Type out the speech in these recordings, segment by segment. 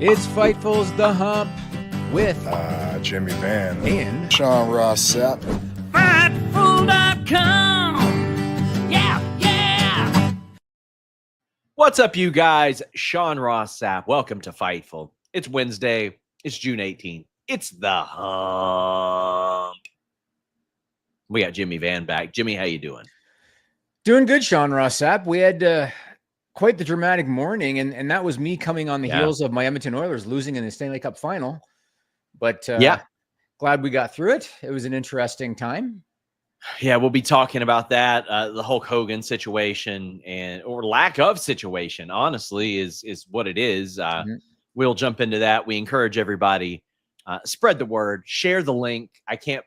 It's Fightful's The Hump with Jimmy Van and Sean Ross Sapp. Fightful.com. Yeah. What's up, you guys? Sean Ross Sapp. Welcome to Fightful. It's Wednesday. It's June 18th. It's The Hump. We got Jimmy Van back. Jimmy, how you doing? Doing good, Sean Ross Sapp. We had quite the dramatic morning, and that was me coming on the heels of my Edmonton Oilers losing in the Stanley Cup final. But glad we got through it. It was an interesting time. Yeah, we'll be talking about that. The Hulk Hogan situation or lack of situation, honestly, is what it is. We'll jump into that. We encourage everybody, spread the word, share the link. I can't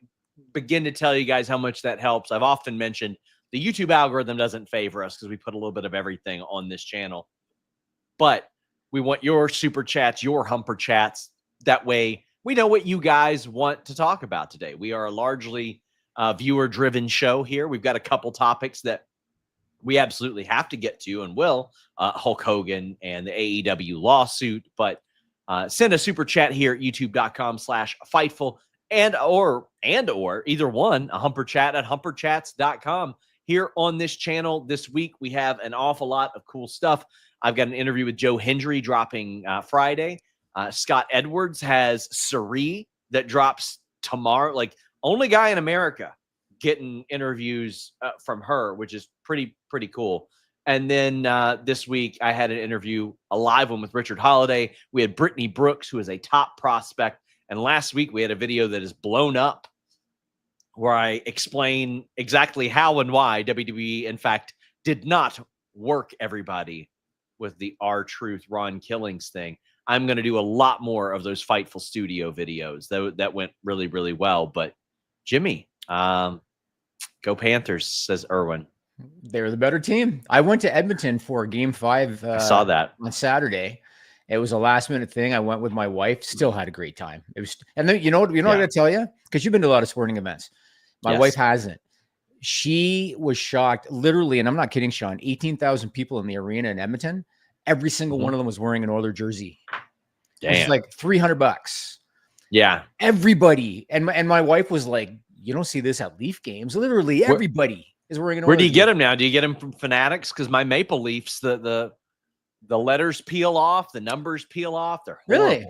begin to tell you guys how much that helps. I've often mentioned the YouTube algorithm doesn't favor us because we put a little bit of everything on this channel. But we want your super chats, your humper chats. That way we know what you guys want to talk about today. We are a largely viewer-driven show here. We've got a couple topics that we absolutely have to get to and will. Hulk Hogan and the AEW lawsuit. But send a super chat here at youtube.com/Fightful and or either one, a humper chat at humperchats.com. Here on this channel this week, we have an awful lot of cool stuff. I've got an interview with Joe Hendry dropping Friday. Scott Edwards has Suri that drops tomorrow. Like, only guy in America getting interviews from her, which is pretty cool. And then this week, I had an interview, a live one with Richard Holiday. We had Brittany Brooks, who is a top prospect. And last week, we had a video that is blown up where I explain exactly how and why WWE, in fact, did not work everybody with the R-Truth Ron Killings thing. I'm going to do a lot more of those Fightful Studio videos. That went really well. But Jimmy, go Panthers, says Irwin. They're the better team. I went to Edmonton for Game 5. I saw that on Saturday. It was a last-minute thing. I went with my wife. Still had a great time. It was, and then you know what I got to tell you, because you've been to a lot of sporting events. My wife hasn't. She was shocked, literally, and I'm not kidding, Sean. 18,000 people in the arena in Edmonton. Every single one of them was wearing an Oiler jersey. Damn. It's like $300. Yeah, everybody. And my wife was like, "You don't see this at Leaf games. Literally, everybody is wearing an Oiler Where do you jersey. get them now? Do you get them from Fanatics? Because my Maple Leafs, the letters peel off, the numbers peel off. They're horrible. Really.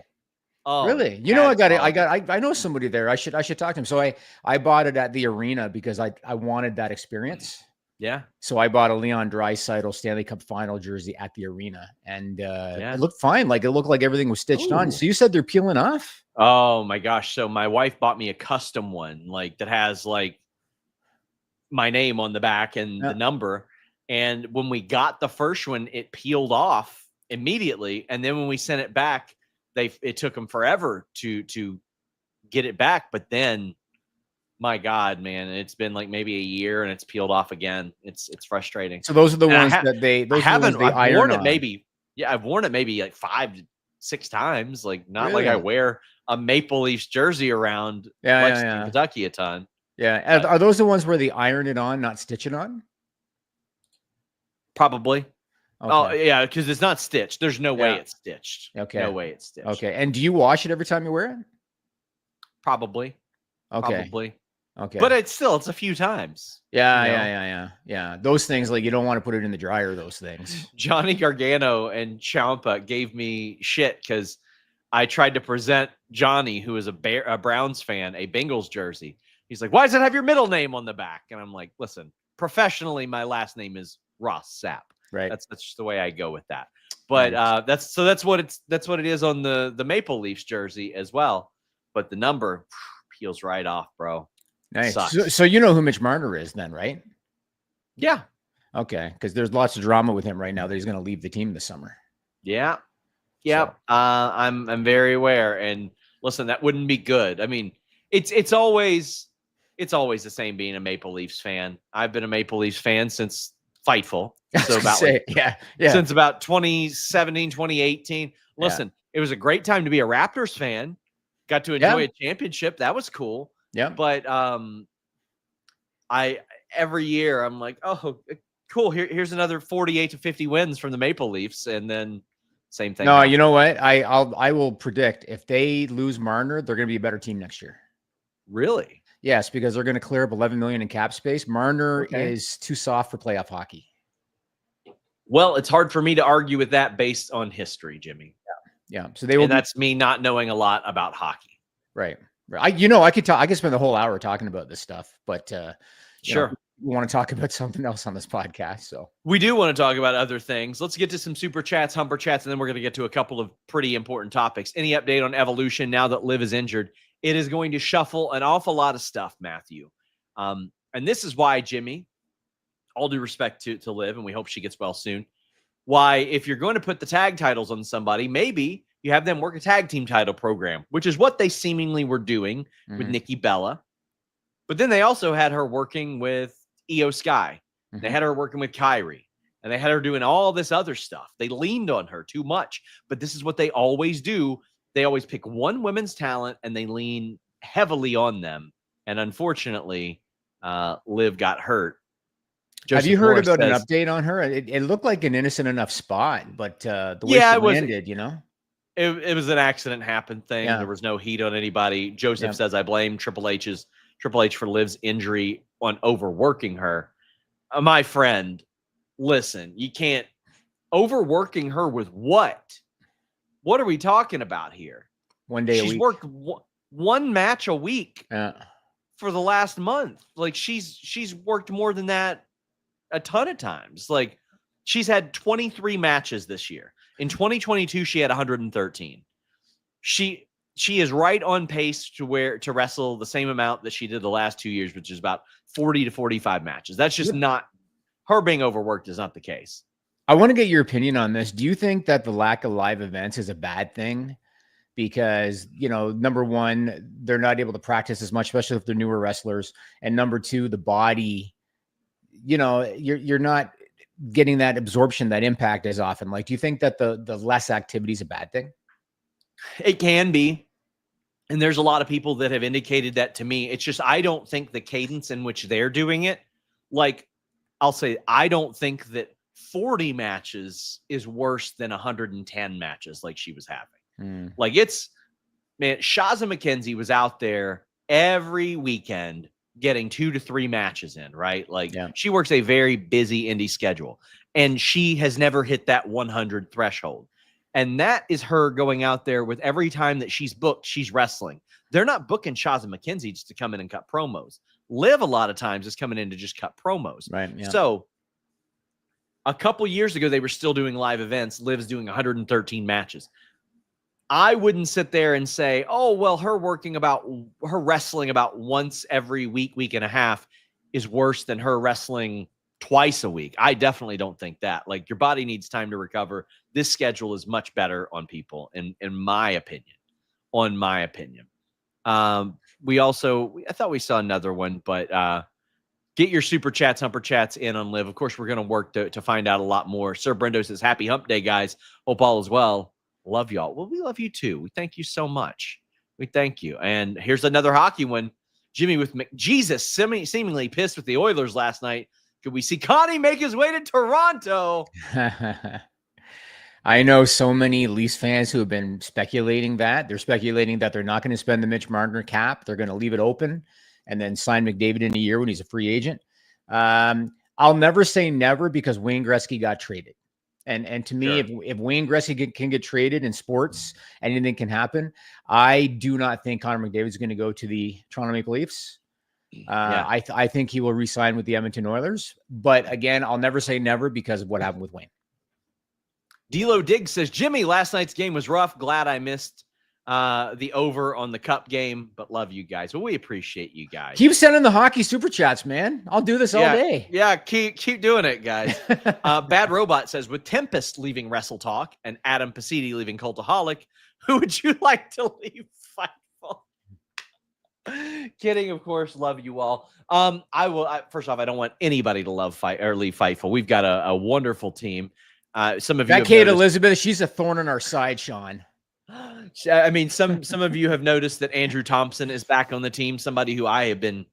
Oh, really? You know, I know somebody there. I should talk to him. So I bought it at the arena because I wanted that experience. Yeah. So I bought a Leon Draisaitl Stanley Cup final jersey at the arena, and it looked fine. Like, it looked like everything was stitched on. So you said they're peeling off? Oh my gosh. So my wife bought me a custom one, like, that has like my name on the back and the number. And when we got the first one, it peeled off immediately. And then when we sent it back, it took them forever to get it back. But then, my God, man, it's been like maybe a year and it's peeled off again. It's frustrating. So those are the ones that they I've worn it maybe. Yeah, I've worn it maybe like 5 to 6 times. Like, not like I wear a Maple Leafs jersey around Lexington, Kentucky a ton. Yeah. Are those the ones where they iron it on, not stitch it on? Probably. Okay. Oh, yeah, because it's not stitched. There's no way it's stitched. Okay. No way it's stitched. Okay. And do you wash it every time you wear it? Probably. Okay. Probably. Okay. But it's a few times. Yeah. Those things, like, you don't want to put it in the dryer, those things. Johnny Gargano and Ciampa gave me shit because I tried to present Johnny, who is a Browns fan, a Bengals jersey. He's like, "Why does it have your middle name on the back?" And I'm like, "Listen, professionally, my last name is Ross Sapp. Right. That's just the way I go with that." But that's what it is on the Maple Leafs jersey as well. But the number peels right off, bro. Nice. So you know who Mitch Marner is then, right? Yeah. Okay. Because there's lots of drama with him right now that he's going to leave the team this summer. Yeah. So. I'm very aware. And listen, that wouldn't be good. I mean, it's always the same being a Maple Leafs fan. I've been a Maple Leafs fan since Fightful. So since about 2017, 2018. Listen, it was a great time to be a Raptors fan. Got to enjoy a championship. That was cool. Yeah. But every year I'm like, oh, cool. Here's another 48 to 50 wins from the Maple Leafs. And then Same thing. No, happens. you know what? I will predict if they lose Marner, they're going to be a better team next year. Really? Yes, because they're going to clear up 11 million in cap space. Marner is too soft for playoff hockey. Well, it's hard for me to argue with that based on history, Jimmy. Yeah. So they will. And that's me not knowing a lot about hockey. Right. I could spend the whole hour talking about this stuff, but sure. We want to talk about something else on this podcast. So we do want to talk about other things. Let's get to some super chats, humper chats, and then we're going to get to a couple of pretty important topics. Any update on Evolution now that Liv is injured? It is going to shuffle an awful lot of stuff, Matthew. And this is why, Jimmy, all due respect to Liv, and we hope she gets well soon, why if you're going to put the tag titles on somebody, maybe you have them work a tag team title program, which is what they seemingly were doing with Nikki Bella. But then they also had her working with Io Sky. They had her working with Kyrie. And they had her doing all this other stuff. They leaned on her too much. But this is what they always do. They always pick one women's talent and they lean heavily on them. And unfortunately, Liv got hurt. Have you heard about an update on her? It looked like an innocent enough spot, but the way she landed, It was an accident happened thing. Yeah. There was no heat on anybody. Joseph says, I blame Triple H for Liv's injury on overworking her. My friend, listen, you can't overworking her with what? What are we talking about here? One day she's worked one match a week for the last month. Like she's worked more than that a ton of times. Like she's had 23 matches this year. In 2022, she had 113. She is right on pace to wrestle the same amount that she did the last 2 years, which is about 40 to 45 matches. That's just not her being overworked is not the case. I want to get your opinion on this. Do you think that the lack of live events is a bad thing? Because, number one, they're not able to practice as much, especially if they're newer wrestlers. And number two, the body, you're not getting that absorption, that impact as often. Like, do you think that the less activity is a bad thing? It can be. And there's a lot of people that have indicated that to me. It's just, I don't think the cadence in which they're doing it, like I'll say, I don't think that 40 matches is worse than 110 matches like she was having. Like Shazza McKenzie was out there every weekend getting 2 to 3 matches in, right? Like she works a very busy indie schedule and she has never hit that 100 threshold. And that is her going out there with every time that she's booked, she's wrestling. They're not booking Shazza McKenzie just to come in and cut promos. Liv a lot of times is coming in to just cut promos. Right. Yeah. So a couple years ago, they were still doing live events. Liv's doing 113 matches. I wouldn't sit there and say, oh, well, her wrestling about once every week and a half is worse than her wrestling twice a week. I definitely don't think that. Like, your body needs time to recover. This schedule is much better on people, in my opinion. I thought we saw another one, but get your super chats, humper chats in on Liv. Of course, we're going to work to find out a lot more. Sir Brendo says, happy hump day, guys. Hope all is well. Love y'all. Well, we love you too. We thank you so much. We thank you. And here's another hockey one. Jimmy with McJesus seemingly pissed with the Oilers last night. Could we see Connie make his way to Toronto? I know so many Leafs fans who have been speculating that. They're speculating that they're not going to spend the Mitch Marner cap. They're going to leave it open and then sign McDavid in a year when he's a free agent. I'll never say never because Wayne Gretzky got traded. And to me, if Wayne Gretzky can get traded in sports, anything can happen. I do not think Connor McDavid is going to go to the Toronto Maple Leafs. I think he will re-sign with the Edmonton Oilers. But again, I'll never say never because of what happened with Wayne. D'Lo Diggs says, Jimmy, last night's game was rough. Glad I missed the over on the cup game, but love you guys. Well, we appreciate you guys. Keep sending the hockey super chats, man. I'll do this all day. Yeah, keep doing it, guys. Bad Robot says, with Tempest leaving Wrestle Talk and Adam Pasidi leaving Cultaholic, who would you like to leave Fightful? Kidding, of course. Love you all. First off, I don't want anybody to leave Fightful. We've got a wonderful team. Some of you, that Kate Elizabeth, she's a thorn in our side, Sean. I mean, some of you have noticed that Andrew Thompson is back on the team, somebody who I have been,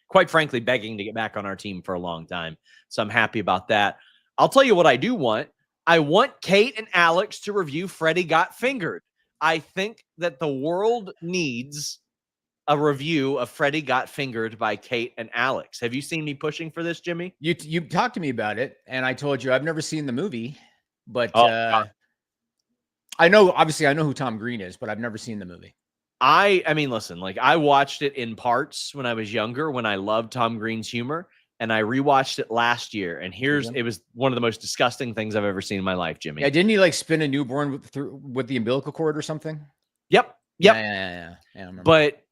quite frankly, begging to get back on our team for a long time. So I'm happy about that. I'll tell you what I do want. I want Kate and Alex to review Freddie Got Fingered. I think that the world needs a review of Freddie Got Fingered by Kate and Alex. Have you seen me pushing for this, Jimmy? You talked to me about it, and I told you I've never seen the movie, but I know who Tom Green is, but I've never seen the movie. I mean, listen, like I watched it in parts when I was younger, when I loved Tom Green's humor, and I rewatched it last year. And it was one of the most disgusting things I've ever seen in my life, Jimmy. Yeah, didn't he like spin a newborn with the umbilical cord or something? Yep. Yeah, I remember. But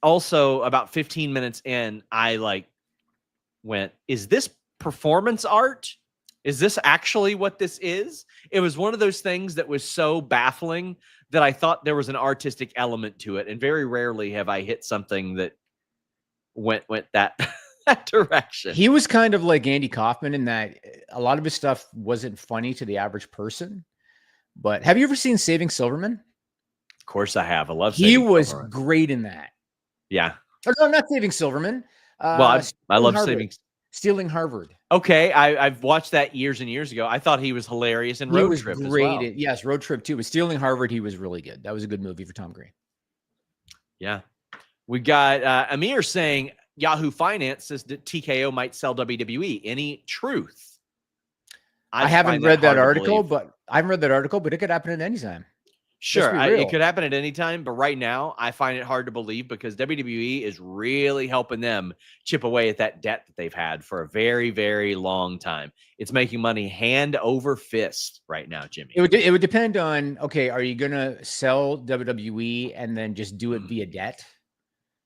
also about 15 minutes in, I like went, is this performance art? Is this actually what this is? It was one of those things that was so baffling that I thought there was an artistic element to it. And very rarely have I hit something that went that direction. He was kind of like Andy Kaufman in that a lot of his stuff wasn't funny to the average person. But have you ever seen Saving Silverman? Of course I have. I love He was great in that. Yeah. Oh, no, not Saving Silverman. Well, I love Stealing Harvard. Okay, I've watched that years and years ago. I thought he was hilarious in Road Trip as well. Yes, Road Trip too. But Stealing Harvard, he was really good. That was a good movie for Tom Green. Yeah. We got Amir saying Yahoo Finance says that TKO might sell WWE. Any truth? I haven't read that article, but it could happen at any time. Sure, it could happen at any time, but right now I find it hard to believe because WWE is really helping them chip away at that debt that they've had for a very, very long time. It's making money hand over fist right now, Jimmy. It would depend on, okay, are you going to sell WWE and then just do it via debt?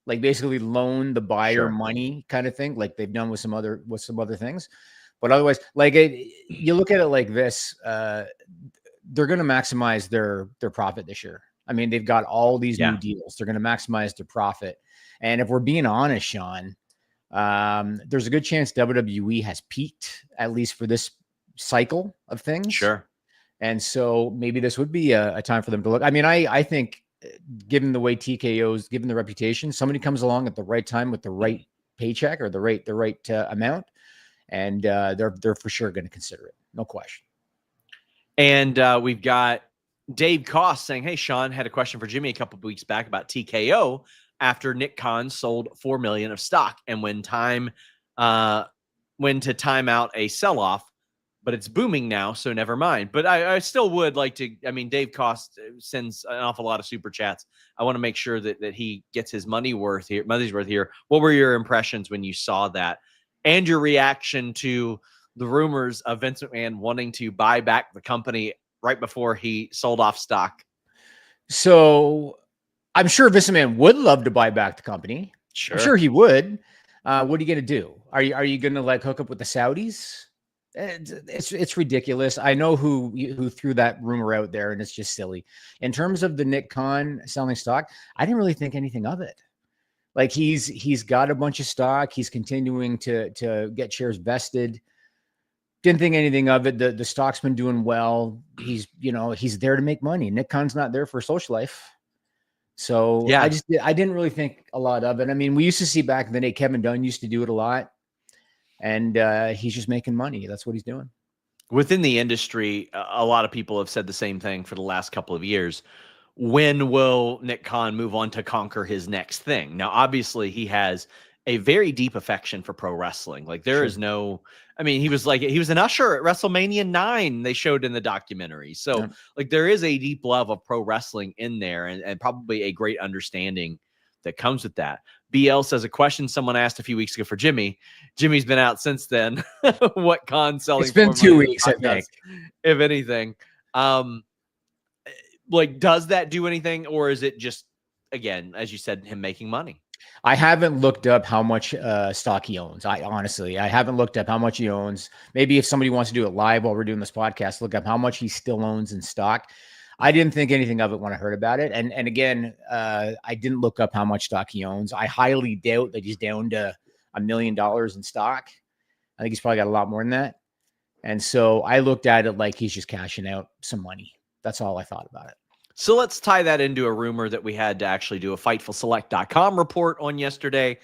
Like basically loan the buyer money kind of thing, like they've done with some other things. But otherwise, like you look at it like this, they're going to maximize their profit this year. I mean, they've got all these new deals. They're going to maximize their profit. And if we're being honest, Sean, there's a good chance WWE has peaked, at least for this cycle of things. Sure. And so maybe this would be a time for them to look. I mean, I think given the way TKO's, given the reputation, somebody comes along at the right time with the right paycheck or the right amount, and they're for sure going to consider it. No question. And we've got Dave Koss saying, hey, Sean, had a question for Jimmy a couple of weeks back about TKO after Nick Khan sold $4 million of stock and when to time out a sell-off, but it's booming now, so never mind. But I still would like to, I mean, Dave Koss sends an awful lot of super chats. I want to make sure that he gets his money's worth here. What were your impressions when you saw that and your reaction to the rumors of Vince McMahon wanting to buy back the company right before he sold off stock? So I'm sure Vince McMahon would love to buy back the company. Sure. I'm sure he would. What are you going to do? Are you going to like hook up with the Saudis? It's ridiculous. I know who threw that rumor out there, and it's just silly. In terms of the Nick Khan selling stock, I didn't really think anything of it. Like he's got a bunch of stock. He's continuing to get shares vested. Didn't think anything of it. The stock's been doing well. He's there to make money. Nick Khan's not there for social life. So yeah, I didn't really think a lot of it. I mean, we used to see back in the day, Kevin Dunn used to do it a lot, and he's just making money. That's what he's doing. Within the industry, a lot of people have said the same thing for the last couple of years. When will Nick Khan move on to conquer his next thing? Now, obviously, he has a very deep affection for pro wrestling. Like there is no, I mean, he was an usher at WrestleMania 9. They showed in the documentary. So like there is a deep love of pro wrestling in there and probably a great understanding that comes with that. BL says a question someone asked a few weeks ago for Jimmy. Jimmy's been out since then. What Khan's selling? It's been 2 weeks, I think. If anything, like, does that do anything? Or is it just, again, as you said, him making money? I haven't looked up how much stock he owns. I haven't looked up how much he owns. Maybe if somebody wants to do it live while we're doing this podcast, look up how much he still owns in stock. I didn't think anything of it when I heard about it. And again, I didn't look up how much stock he owns. I highly doubt that he's down to $1 million in stock. I think he's probably got a lot more than that. And so I looked at it like he's just cashing out some money. That's all I thought about it. So let's tie that into a rumor that we had to actually do a FightfulSelect.com report on yesterday.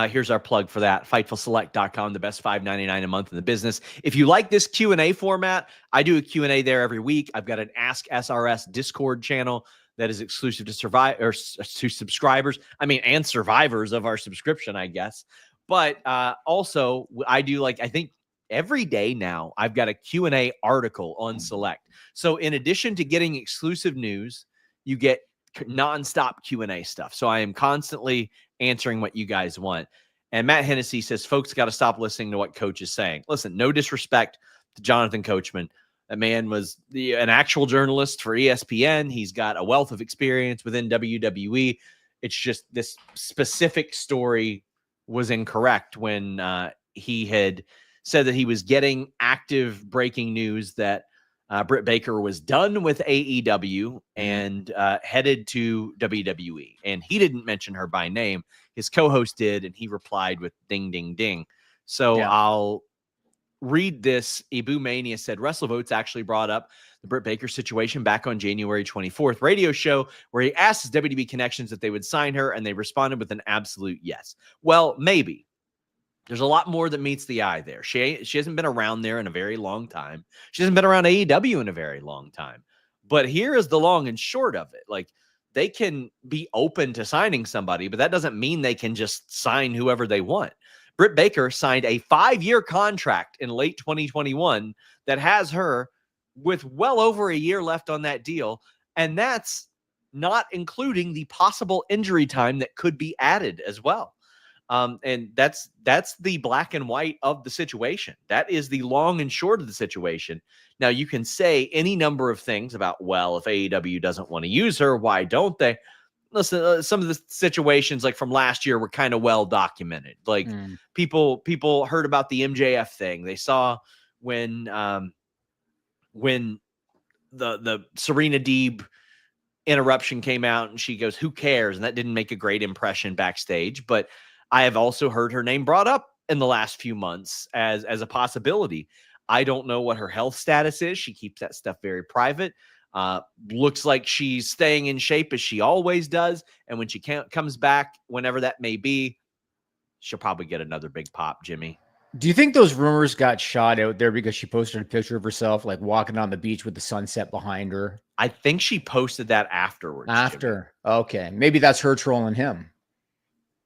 Here's our plug for that. FightfulSelect.com, the best $5.99 a month in the business. If you like this Q&A format, I do a Q&A there every week. I've got an Ask SRS Discord channel that is exclusive to subscribers. And survivors of our subscription, I guess. But also, I do I think every day now, I've got a Q&A article on Select. So in addition to getting exclusive news, you get nonstop Q&A stuff. So I am constantly answering what you guys want. And Matt Hennessy says, folks got to stop listening to what Coach is saying. Listen, no disrespect to Jonathan Coachman. That man was an actual journalist for ESPN. He's got a wealth of experience within WWE. It's just this specific story was incorrect when he had said that he was getting active breaking news that Britt Baker was done with AEW and headed to WWE. And he didn't mention her by name. His co-host did, and he replied with ding, ding, ding. So I'll read this. Ibu Mania said, WrestleVotes actually brought up the Britt Baker situation back on January 24th radio show where he asked his WWE connections if they would sign her, and they responded with an absolute yes. Well, maybe. There's a lot more that meets the eye there. She hasn't been around there in a very long time. She hasn't been around AEW in a very long time. But here is the long and short of it. They can be open to signing somebody, but that doesn't mean they can just sign whoever they want. Britt Baker signed a 5-year contract in late 2021 that has her with well over a year left on that deal. And that's not including the possible injury time that could be added as well. And that's the black and white of the situation. That is the long and short of the situation. Now, you can say any number of things about, well, if AEW doesn't want to use her, why don't they? Listen, some of the situations from last year were kind of well documented. People heard about the MJF thing. They saw when the Serena Deeb interruption came out and she goes, who cares? And that didn't make a great impression backstage. But I have also heard her name brought up in the last few months as a possibility. I don't know what her health status is. She keeps that stuff very private. Looks like she's staying in shape as she always does. And when she comes back, whenever that may be, she'll probably get another big pop, Jimmy. Do you think those rumors got shot out there because she posted a picture of herself walking on the beach with the sunset behind her? I think she posted that afterwards. After. Jimmy. Okay. Maybe that's her trolling him.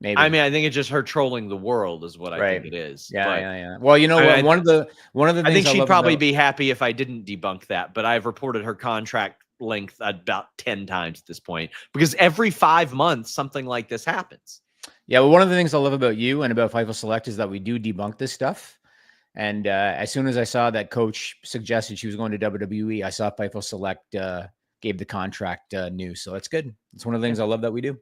Maybe. I think it's just her trolling the world is what I think it is. Yeah. Well, one of the things I think she'd probably be happy if I didn't debunk that, but I've reported her contract length about 10 times at this point because every 5 months something like this happens. Yeah, well, one of the things I love about you and about Fightful Select is that we do debunk this stuff. And as soon as I saw that Coach suggested she was going to WWE, I saw Fightful Select gave the contract news. So that's good. It's one of the things I love that we do.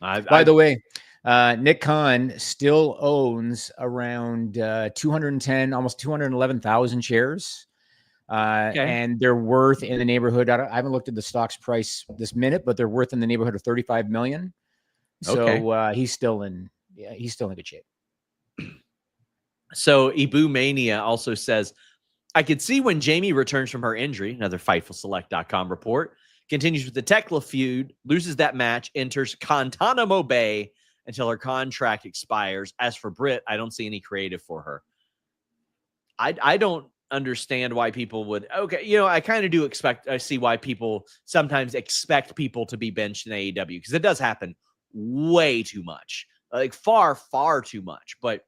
By the way, Nick Khan still owns around 210, almost 211,000 shares. And they're worth in the neighborhood. I haven't looked at the stock's price this minute, but they're worth in the neighborhood of 35 million. So he's still in good shape. So Ibu Mania also says, I could see when Jamie returns from her injury, another FightfulSelect.com report, continues with the Tekla feud, loses that match, enters Guantanamo Bay until her contract expires. As for Britt, I don't see any creative for her. I don't understand why people would. Okay, I kind of do I see why people sometimes expect people to be benched in AEW because it does happen way too much, far, far too much. But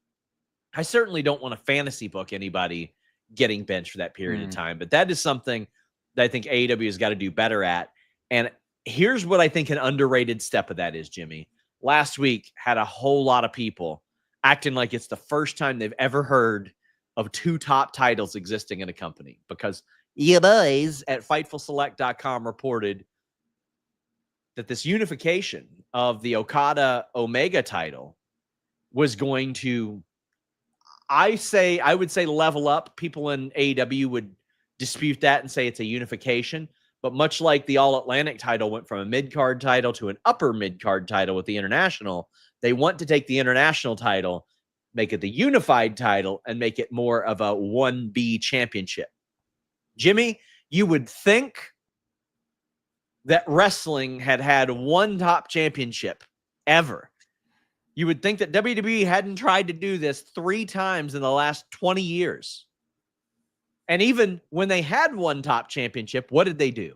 I certainly don't want to fantasy book anybody getting benched for that period of time. But that is something that I think AEW has got to do better at. And here's what I think an underrated step of that is, Jimmy. Last week had a whole lot of people acting like it's the first time they've ever heard of 2 top titles existing in a company because you boys at FightfulSelect.com reported that this unification of the Okada Omega title was going to, I would say level up. People in AEW would dispute that and say it's a unification. But much like the All Atlantic title went from a mid-card title to an upper mid-card title with the international, they want to take the international title, make it the unified title, and make it more of a 1B championship. Jimmy, you would think that wrestling had one top championship ever. You would think that WWE hadn't tried to do this 3 times in the last 20 years. And even when they had one top championship, what did they do?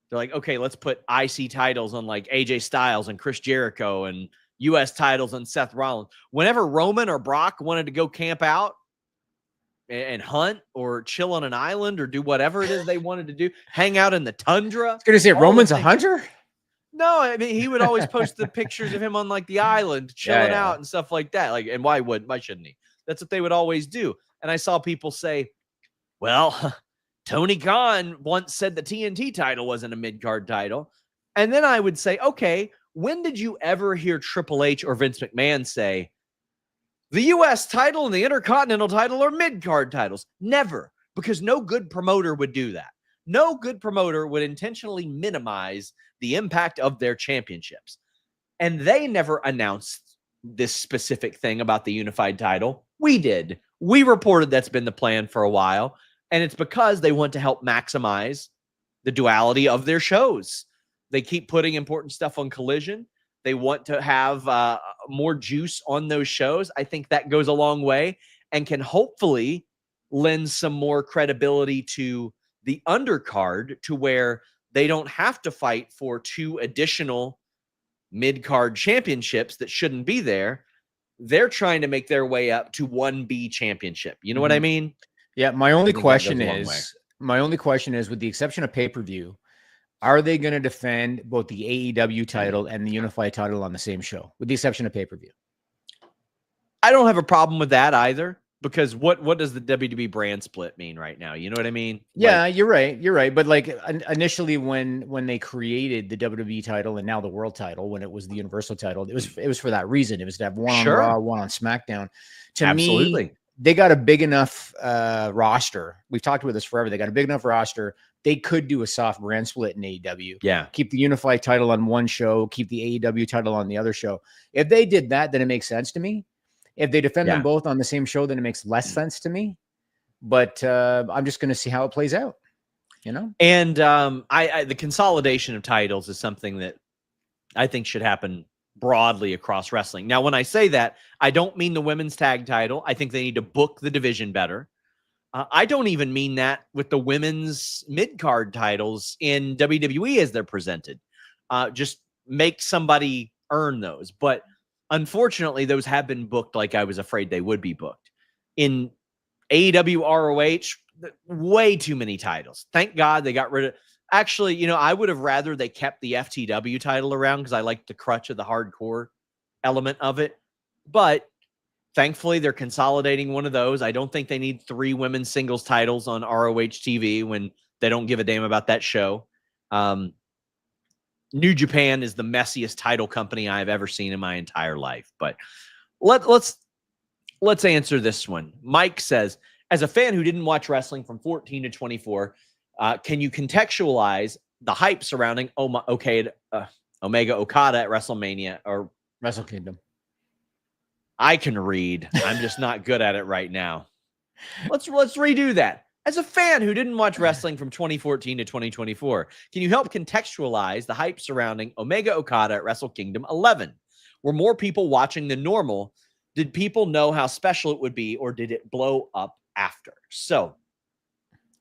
They're like, okay, let's put IC titles on like AJ Styles and Chris Jericho and US titles on Seth Rollins. Whenever Roman or Brock wanted to go camp out and hunt or chill on an island or do whatever it is they wanted to do, hang out in the tundra. I was going to say, Roman's a hunter? No, I mean, he would always post the pictures of him on like the island, chilling out and stuff like that. Like, and why shouldn't he? That's what they would always do. And I saw people say, well, Tony Khan once said the TNT title wasn't a mid-card title. And then I would say, okay, when did you ever hear Triple H or Vince McMahon say the US title and the Intercontinental title are mid-card titles? Never, because no good promoter would do that. No good promoter would intentionally minimize the impact of their championships. And they never announced this specific thing about the unified title. We did. We reported that's been the plan for a while. And it's because they want to help maximize the duality of their shows. They keep putting important stuff on Collision. They want to have more juice on those shows. I think that goes a long way and can hopefully lend some more credibility to the undercard, to where they don't have to fight for 2 additional mid-card championships that shouldn't be there. They're trying to make their way up to 1B championship. You know what I mean? Yeah. My only question is, with the exception of pay-per-view, are they going to defend both the AEW title and the unified title on the same show, with the exception of pay-per-view? I don't have a problem with that either, because what does the WWE brand split mean right now? You know what I mean? Yeah, like, you're right. But like initially when they created the WWE title and now the world title, when it was the Universal title, it was for that reason. It was to have one on Raw, one on SmackDown. To me, they got a big enough roster. We've talked about this forever. They got a big enough roster. They could do a soft brand split in AEW. Yeah. Keep the unified title on one show, keep the AEW title on the other show. If they did that, then it makes sense to me. If they defend them both on the same show, then it makes less sense to me. But I'm just going to see how it plays out, you know? And the consolidation of titles is something that I think should happen broadly across wrestling. Now, when I say that, I don't mean the women's tag title. I think they need to book the division better. I don't even mean that with the women's mid-card titles in WWE as they're presented. Just make somebody earn those. But unfortunately, those have been booked like I was afraid they would be booked. In AEW ROH, way too many titles. Thank God they got rid of... Actually, you know, I would have rather they kept the FTW title around because I like the crutch of the hardcore element of it. But thankfully, they're consolidating one of those. I don't think they need 3 women's singles titles on ROH TV when they don't give a damn about that show. New Japan is the messiest title company I've ever seen in my entire life. But let's answer this one. Mike says, as a fan who didn't watch wrestling from 14 to 24, can you contextualize the hype surrounding Omega Okada at WrestleMania or Wrestle Kingdom? I can read. I'm just not good at it right now. Let's redo that. As a fan who didn't watch wrestling from 2014 to 2024, can you help contextualize the hype surrounding Omega Okada at Wrestle Kingdom 11? Were more people watching than normal? Did people know how special it would be, or did it blow up after? So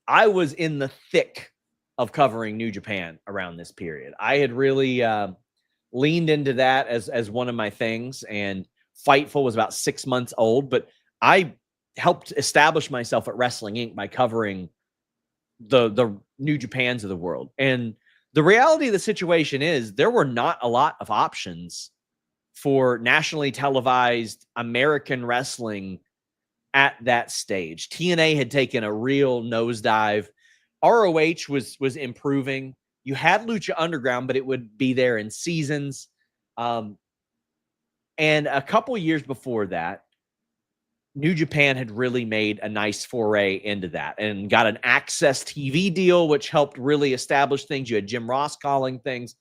I was in the thick of covering New Japan around this period. I had really leaned into that as one of my things, and Fightful was about 6 months old, but I helped establish myself at Wrestling Inc. by covering the New Japans of the world. And the reality of the situation is there were not a lot of options for nationally televised American wrestling at that stage. TNA had taken a real nosedive. ROH was improving. You had Lucha Underground, but it would be there in seasons. And a couple years before that, New Japan had really made a nice foray into that and got an Access TV deal, which helped really establish things. You had Jim Ross calling things.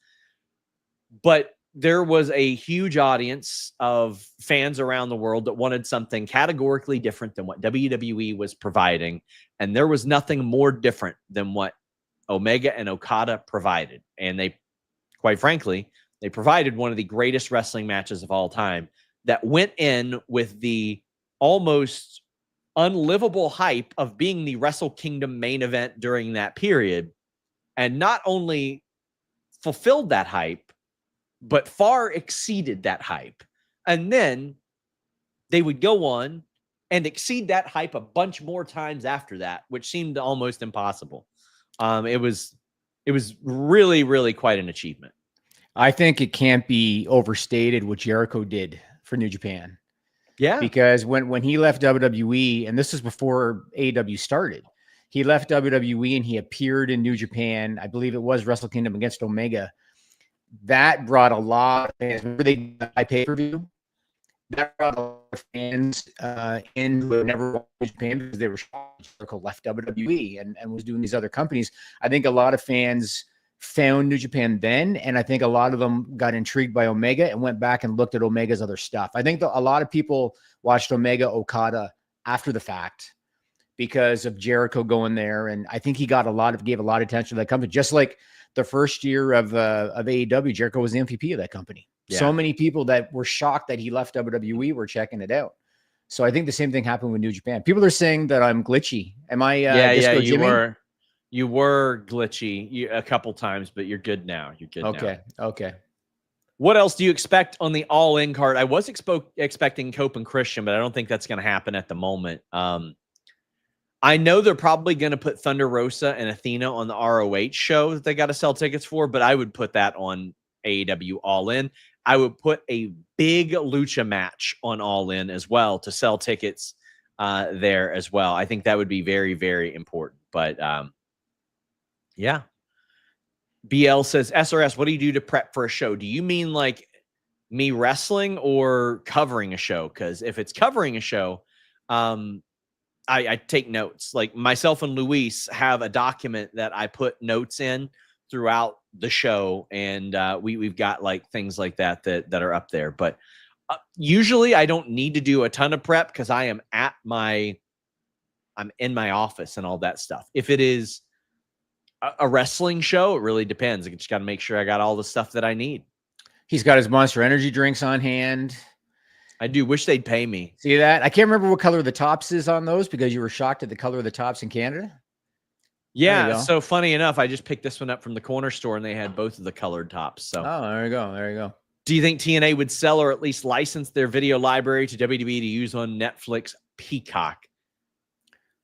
But there was a huge audience of fans around the world that wanted something categorically different than what WWE was providing. And there was nothing more different than what Omega and Okada provided. And they, quite frankly, they provided one of the greatest wrestling matches of all time that went in with the almost unlivable hype of being the Wrestle Kingdom main event during that period, and not only fulfilled that hype, but far exceeded that hype. And then they would go on and exceed that hype a bunch more times after that, which seemed almost impossible. It was really, really quite an achievement. I think it can't be overstated what Jericho did for New Japan. Yeah. Because when he left WWE, and this is before AEW started, he left WWE and he appeared in New Japan. I believe it was Wrestle Kingdom against Omega. That brought a lot of fans. Remember they did the pay-per-view? That brought a lot of fans in who had never watched Japan because they were shocked Jericho left WWE and was doing these other companies. I think a lot of fans found New Japan then, and I think a lot of them got intrigued by Omega and went back and looked at Omega's other stuff. I think a lot of people watched Omega Okada after the fact because of Jericho going there, and I think he gave a lot of attention to that company. Just like the first year of AEW, Jericho was the MVP of that company. Yeah. So many people that were shocked that he left WWE were checking it out. So I think the same thing happened with New Japan. People are saying that I'm glitchy. Am I? Disco Jimmy? You were glitchy a couple times, but you're good now. You're good now. Okay. What else do you expect on the All In card? I was expecting Cope and Christian, but I don't think that's going to happen at the moment. I know they're probably going to put Thunder Rosa and Athena on the ROH show that they got to sell tickets for, but I would put that on AEW All In. I would put a big lucha match on All In as well to sell tickets there as well. I think that would be very, very important. But yeah. BL says, SRS, what do you do to prep for a show? Do you mean like me wrestling or covering a show? Because if it's covering a show, I take notes. Like myself and Luis have a document that I put notes in throughout the show, and we've got like things like that are up there. But usually I don't need to do a ton of prep because I'm in my office and all that stuff. If it is a wrestling show, it really depends. I just got to make sure I got all the stuff that I need. He's got his Monster Energy drinks on hand. I do wish they'd pay me. See that? I can't remember what color the tops is on those because you were shocked at the color of the tops in Canada. Yeah. So funny enough, I just picked this one up from the corner store and they had both of the colored tops. So there you go. There you go. Do you think TNA would sell or at least license their video library to WWE to use on Netflix Peacock?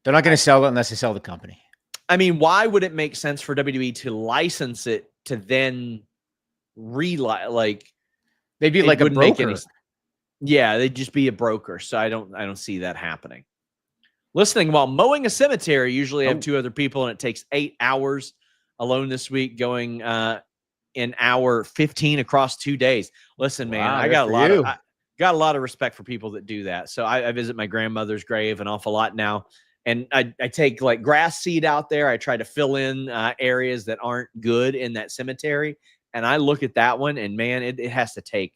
They're not going to sell it unless they sell the company. I mean, why would it make sense for WWE to license it to then they'd be like a broker? Yeah, they'd just be a broker. So I don't see that happening. Listening while mowing a cemetery. Usually I have two other people and it takes 8 hours alone this week, going in hour 15 across 2 days. Listen, man, I got a lot of respect for people that do that. So I visit my grandmother's grave an awful lot now. And I take like grass seed out there. I try to fill in areas that aren't good in that cemetery. And I look at that one and man, it has to take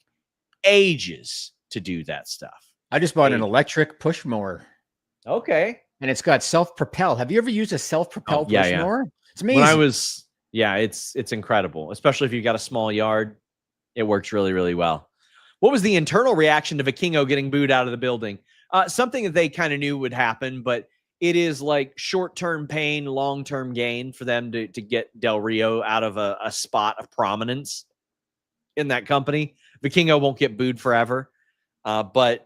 ages to do that stuff. I just bought an electric push mower. Okay. And it's got self-propel. Have you ever used a self-propel push mower? It's amazing. It's incredible. Especially if you've got a small yard. It works really, really well. What was the internal reaction to Vikingo getting booed out of the building? Something that they kind of knew would happen, but it is like short-term pain, long-term gain for them to get Del Rio out of a spot of prominence in that company. Vikingo won't get booed forever, but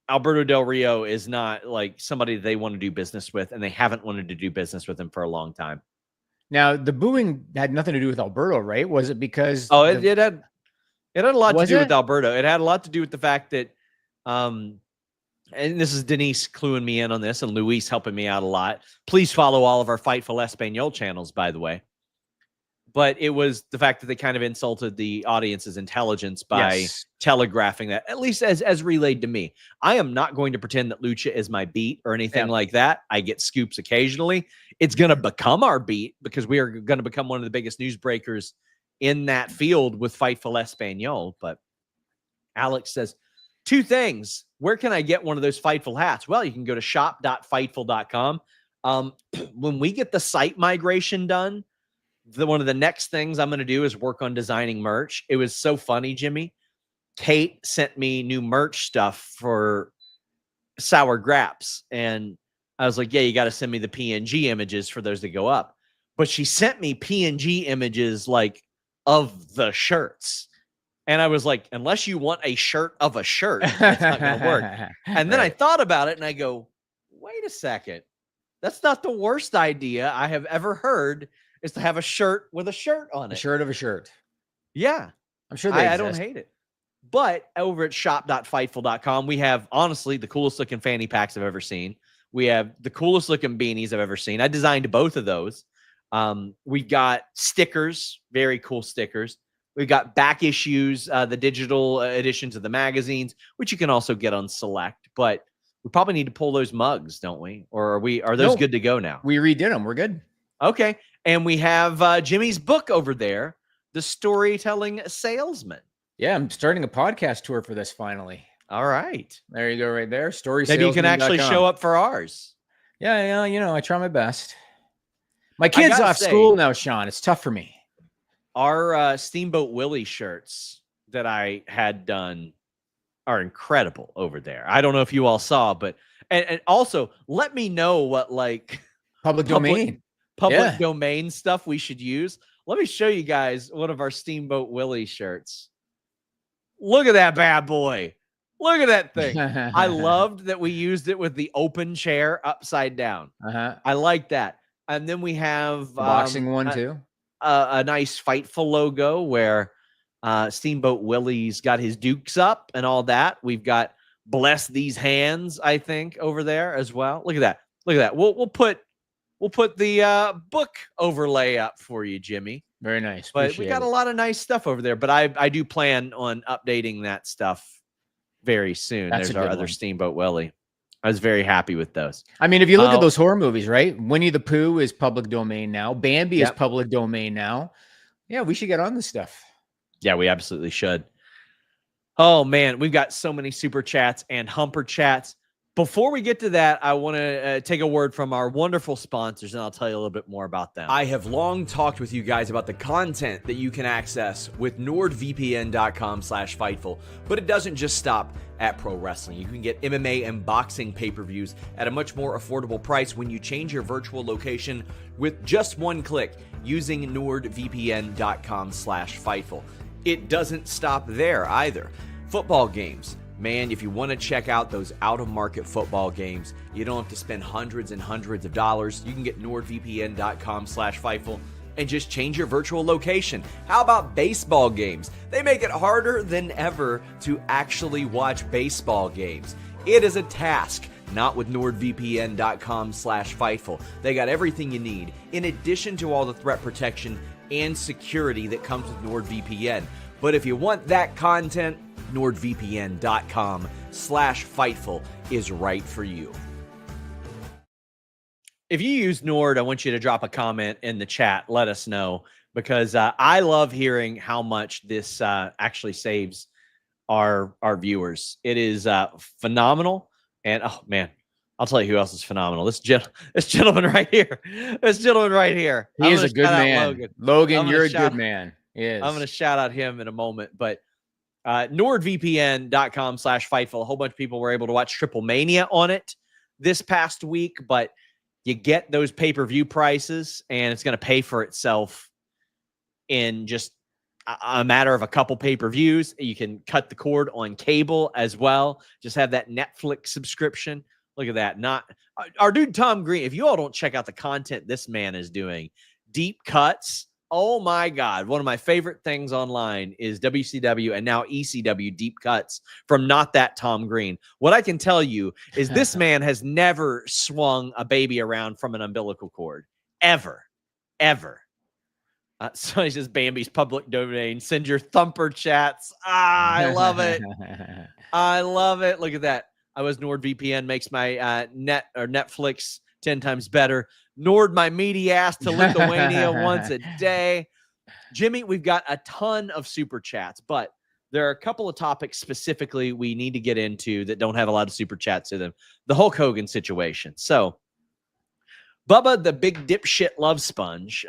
Alberto Del Rio is not like somebody they want to do business with, and they haven't wanted to do business with him for a long time. Now, the booing had nothing to do with Alberto, right? Was it because... it had a lot to do with Alberto. It had a lot to do with the fact that... and this is Denise cluing me in on this and Luis helping me out a lot. Please follow all of our Fightful Espanol channels, by the way. But it was the fact that they kind of insulted the audience's intelligence by telegraphing that, at least as relayed to me. I am not going to pretend that Lucha is my beat or anything like that. I get scoops occasionally. It's going to become our beat because we are going to become one of the biggest newsbreakers in that field with Fightful Espanol. But Alex says, 2 things. Where can I get one of those Fightful hats? Well, you can go to shop.fightful.com. When we get the site migration done, one of the next things I'm going to do is work on designing merch. It was so funny, Jimmy. Kate sent me new merch stuff for Sour Graps. And I was like, yeah, you got to send me the PNG images for those to go up. But she sent me PNG images like of the shirts. And I was like, unless you want a shirt of a shirt, it's not going to work. And then I thought about it and I go, wait a second. That's not the worst idea I have ever heard, is to have a shirt with a shirt on it. A shirt of a shirt. Yeah. I'm sure I don't hate it. But over at shop.fightful.com, we have, honestly, the coolest looking fanny packs I've ever seen. We have the coolest looking beanies I've ever seen. I designed both of those. We've got stickers, very cool stickers. We've got back issues, the digital editions of the magazines, which you can also get on Select. But we probably need to pull those mugs, don't we? Or are those good to go now? We redid them. We're good. Okay. And we have Jimmy's book over there, The Storytelling Salesman. Yeah, I'm starting a podcast tour for this finally. All right. There you go right there. Maybe you can actually show up for ours. Yeah, I try my best. My kid's off school now, Sean. It's tough for me. Our Steamboat Willie shirts that I had done are incredible over there. I don't know if you all saw, but and also let me know what like public domain stuff we should use. Let me show you guys one of our Steamboat Willie shirts. Look at that bad boy. Look at that thing. I loved that we used it with the open chair upside down. I like that. And then we have the boxing one too. A nice Fightful logo where Steamboat Willie's got his dukes up and all that. We've got Bless These Hands, I think, over there as well. Look at that. Look at that. We'll put the book overlay up for you, Jimmy. Very nice. But we got a lot of nice stuff over there. But I do plan on updating that stuff very soon. There's our other Steamboat Willie. I was very happy with those. I mean, if you look at those horror movies, right? Winnie the Pooh is public domain now. Bambi is public domain now. Yeah, we should get on this stuff. Yeah, we absolutely should. Oh, man, we've got so many super chats and humper chats. Before we get to that, I want to take a word from our wonderful sponsors, and I'll tell you a little bit more about them. I have long talked with you guys about the content that you can access with NordVPN.com/Fightful, but it doesn't just stop at pro wrestling. You can get MMA and boxing pay-per-views at a much more affordable price when you change your virtual location with just one click using NordVPN.com/Fightful. It doesn't stop there either. Football games. Man, if you want to check out those out-of-market football games, you don't have to spend hundreds and hundreds of dollars. You can get NordVPN.com/Fightful and just change your virtual location. How about baseball games? They make it harder than ever to actually watch baseball games. It is a task, not with NordVPN.com/Fightful. They got everything you need, in addition to all the threat protection and security that comes with NordVPN. But if you want that content, NordVPN.com/Fightful is right for you. If you use Nord, I want you to drop a comment in the chat. Let us know, because I love hearing how much this actually saves our viewers. It is phenomenal. And oh man, I'll tell you who else is phenomenal. This gentleman right here. This gentleman right here. He is a good man. Logan, you're a good man. Yes. I'm going to shout out him in a moment, but NordVPN.com/Fightful. A whole bunch of people were able to watch Triple Mania on it this past week, but you get those pay-per-view prices, and it's going to pay for itself in just a matter of a couple pay-per-views. You can cut the cord on cable as well. Just have that Netflix subscription. Look at that. Not our dude Tom Green. If you all don't check out the content this man is doing, deep cuts. Oh my God. One of my favorite things online is WCW and now ECW deep cuts from Not That Tom Green. What I can tell you is this man has never swung a baby around from an umbilical cord. Ever. So he says Bambi's public domain. Send your thumper chats. I love it. I love it. Look at that. I was NordVPN makes my Netflix 10 times better. Nord my meaty ass to Lithuania once a day. Jimmy, we've got a ton of super chats, but there are a couple of topics specifically we need to get into that don't have a lot of super chats to them. The Hulk Hogan situation. So, Bubba, the big dipshit love sponge.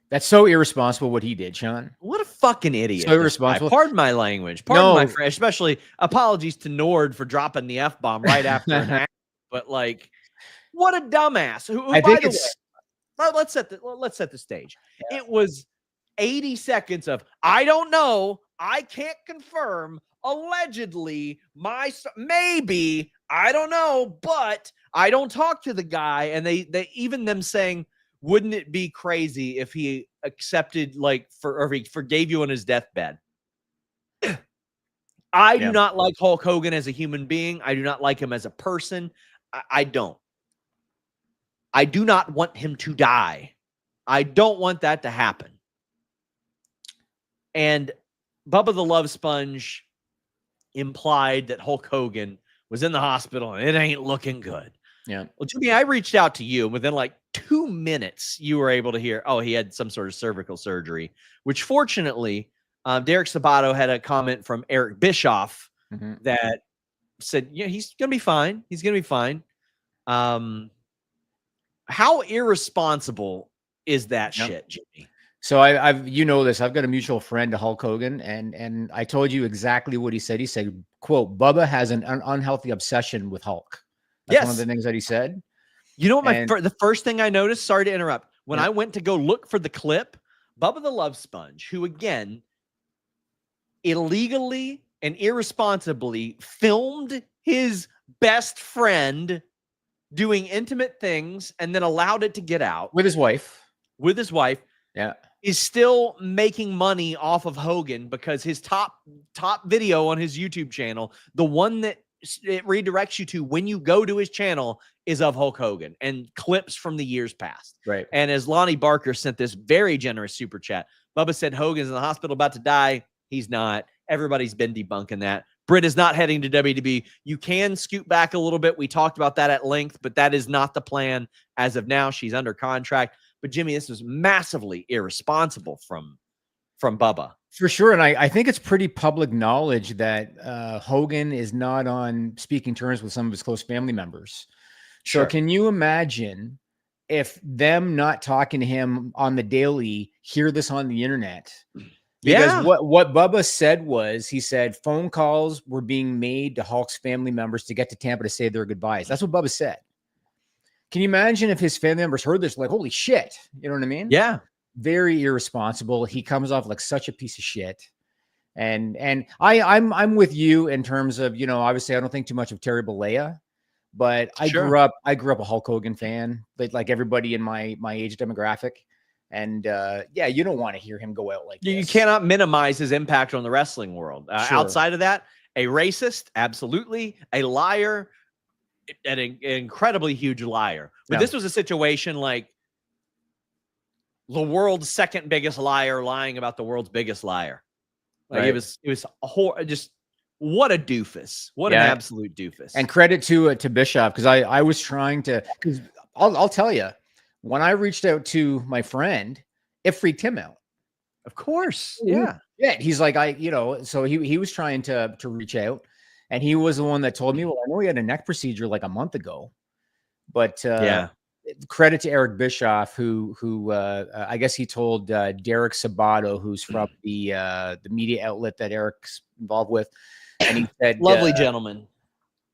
That's so irresponsible what he did, Sean. What a fucking idiot. So irresponsible. Pardon my language. Pardon my French. Especially apologies to Nord for dropping the F-bomb right after an act. But like, what a dumbass. Who I think by the way, let's set the stage. Yeah. It was 80 seconds of, I don't know, I can't confirm, allegedly, maybe, I don't know, but I don't talk to the guy. And they even them saying, wouldn't it be crazy if he accepted, or he forgave you on his deathbed? I do not like Hulk Hogan as a human being. I do not like him as a person. I don't. I do not want him to die. I don't want that to happen. And Bubba the Love Sponge implied that Hulk Hogan was in the hospital and it ain't looking good. Yeah. Well, Jimmy, I reached out to you, and within like 2 minutes, you were able to hear, oh, he had some sort of cervical surgery, which fortunately, Derek Sabato had a comment from Eric Bischoff that said, yeah, he's going to be fine. He's going to be fine. How irresponsible is that shit, Jimmy? So I've you know this. I've got a mutual friend to Hulk Hogan, and I told you exactly what he said. He said, "quote Bubba has an unhealthy obsession with Hulk." That's one of the things that he said. You know what? The first thing I noticed. Sorry to interrupt. When I went to go look for the clip, Bubba the Love Sponge, who again illegally and irresponsibly filmed his best friend doing intimate things and then allowed it to get out with his wife. Yeah. Is still making money off of Hogan because his top video on his YouTube channel, the one that it redirects you to when you go to his channel, is of Hulk Hogan and clips from the years past. Right. And as Lonnie Barker sent this very generous super chat, Bubba said Hogan's in the hospital about to die. He's not. Everybody's been debunking that. Britt is not heading to WWE. You can scoot back a little bit. We talked about that at length, but that is not the plan as of now. She's under contract. But Jimmy, this was massively irresponsible from Bubba. For sure. And I think it's pretty public knowledge that Hogan is not on speaking terms with some of his close family members. So can you imagine if them not talking to him on the daily hear this on the internet? Because what Bubba said was, he said phone calls were being made to Hulk's family members to get to Tampa to say their goodbyes. That's what Bubba said. Can you imagine if his family members heard this, like, holy shit, you know what I mean? Yeah. Very irresponsible. He comes off like such a piece of shit. And I'm with you in terms of, obviously I don't think too much of Terry Bollea, but I grew up a Hulk Hogan fan, like everybody in my age demographic. And you don't want to hear him go out like this. You cannot minimize his impact on the wrestling world. Outside of that, a racist, absolutely, a liar, an incredibly huge liar. But this was a situation like the world's second biggest liar lying about the world's biggest liar. Like it was a just what a doofus. What an absolute doofus. And credit to Bischoff, because I was trying to, because I'll tell you, when I reached out to my friend, it freaked him out. Of course. Yeah. He's like, so he was trying to reach out, and he was the one that told me, well, I know he had a neck procedure like a month ago, but credit to Eric Bischoff, who I guess he told Derek Sabato, who's from the media outlet that Eric's involved with. And he said, lovely gentleman.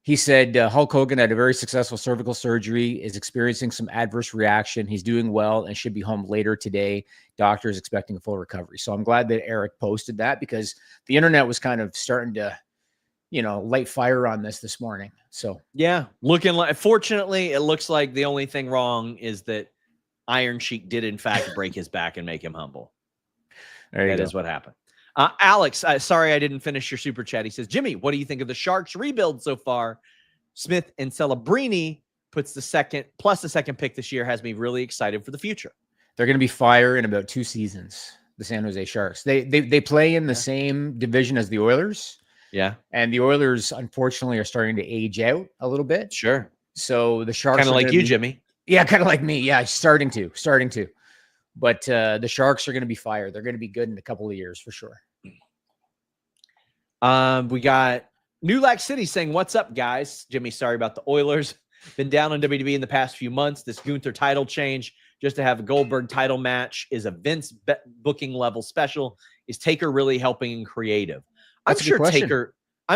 He said Hulk Hogan had a very successful cervical surgery, is experiencing some adverse reaction. He's doing well and should be home later today. Doctor is expecting a full recovery. So I'm glad that Eric posted that, because the internet was kind of starting to, light fire on this morning. So looking like, fortunately, it looks like the only thing wrong is that Iron Sheik did in fact break his back and make him humble. That is what happened. Alex, sorry I didn't finish your super chat. He says, Jimmy, what do you think of the Sharks rebuild so far? Smith and Celebrini puts the second pick this year, has me really excited for the future. They're going to be fire in about 2 seasons, the San Jose Sharks. They play in the same division as the Oilers. Yeah. And the Oilers, unfortunately, are starting to age out a little bit. Sure. So the Sharks kind of like you, Jimmy. Yeah, kind of like me. Yeah, starting to. But the Sharks are going to be fire. They're going to be good in a couple of years for sure. We got New Lac City saying, what's up, guys? Jimmy, sorry about the Oilers. Been down on WWE in the past few months. This Gunther title change just to have a Goldberg title match is a Vince booking level special? Is Taker really helping in creative? I'm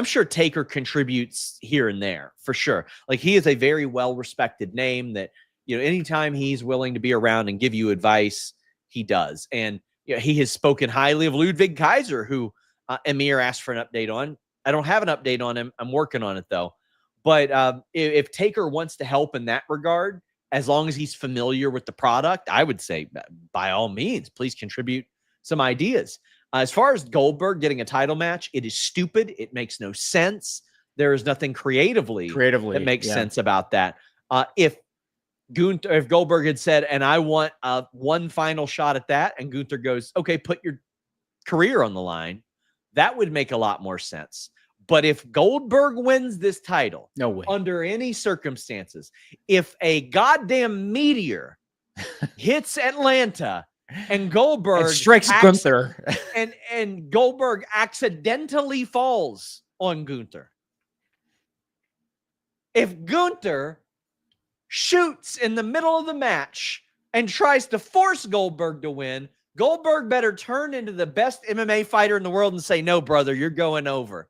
sure Taker contributes here and there for sure. Like, he is a very well respected name that, you know, anytime he's willing to be around and give you advice, he does. And you know, he has spoken highly of Ludwig Kaiser, who Amir asked for an update on. I don't have an update on him. I'm working on it though. But if Taker wants to help in that regard, as long as he's familiar with the product, I would say by all means, please contribute some ideas. As far as Goldberg getting a title match, it is stupid. It makes no sense. There is nothing creatively that makes sense about that. If Goldberg had said, and I want one final shot at that, and Gunther goes, okay, put your career on the line, that would make a lot more sense. But if Goldberg wins this title, no way, under any circumstances, if a goddamn meteor hits Atlanta and Goldberg and strikes Gunther and Goldberg accidentally falls on Gunther, if Gunther shoots in the middle of the match and tries to force Goldberg to win, Goldberg better turn into the best MMA fighter in the world and say, no, brother, you're going over.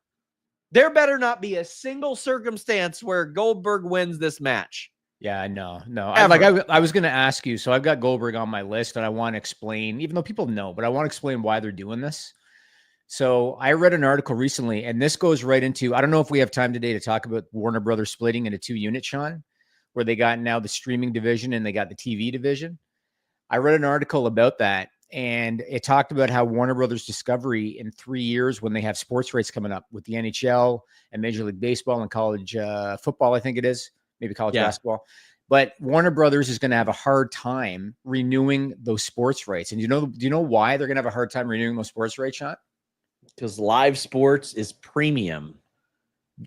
There better not be a single circumstance where Goldberg wins this match. Yeah, no. I was going to ask you. So I've got Goldberg on my list, and I want to explain, even though people know, but I want to explain why they're doing this. So I read an article recently, and this goes right into, I don't know if we have time today to talk about Warner Brothers splitting into 2 units, Sean, where they got now the streaming division and they got the TV division. I read an article about that. And it talked about how Warner Brothers Discovery in 3 years, when they have sports rights coming up with the NHL and Major League Baseball and college football, I think it is, maybe college basketball. But Warner Brothers is going to have a hard time renewing those sports rights. And do you know why they're going to have a hard time renewing those sports rights, Sean? Because live sports is premium.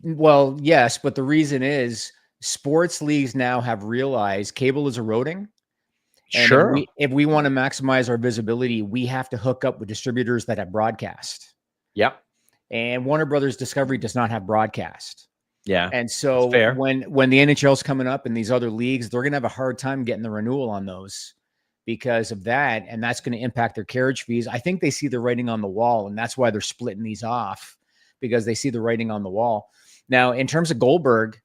Well, yes, but the reason is sports leagues now have realized cable is eroding. And sure. If we want to maximize our visibility, we have to hook up with distributors that have broadcast. Yep. And Warner Brothers Discovery does not have broadcast. Yeah. And so when the NHL's coming up and these other leagues, they're going to have a hard time getting the renewal on those because of that. And that's going to impact their carriage fees. I think they see the writing on the wall, and that's why they're splitting these off, because they see the writing on the wall. Now, in terms of Goldberg,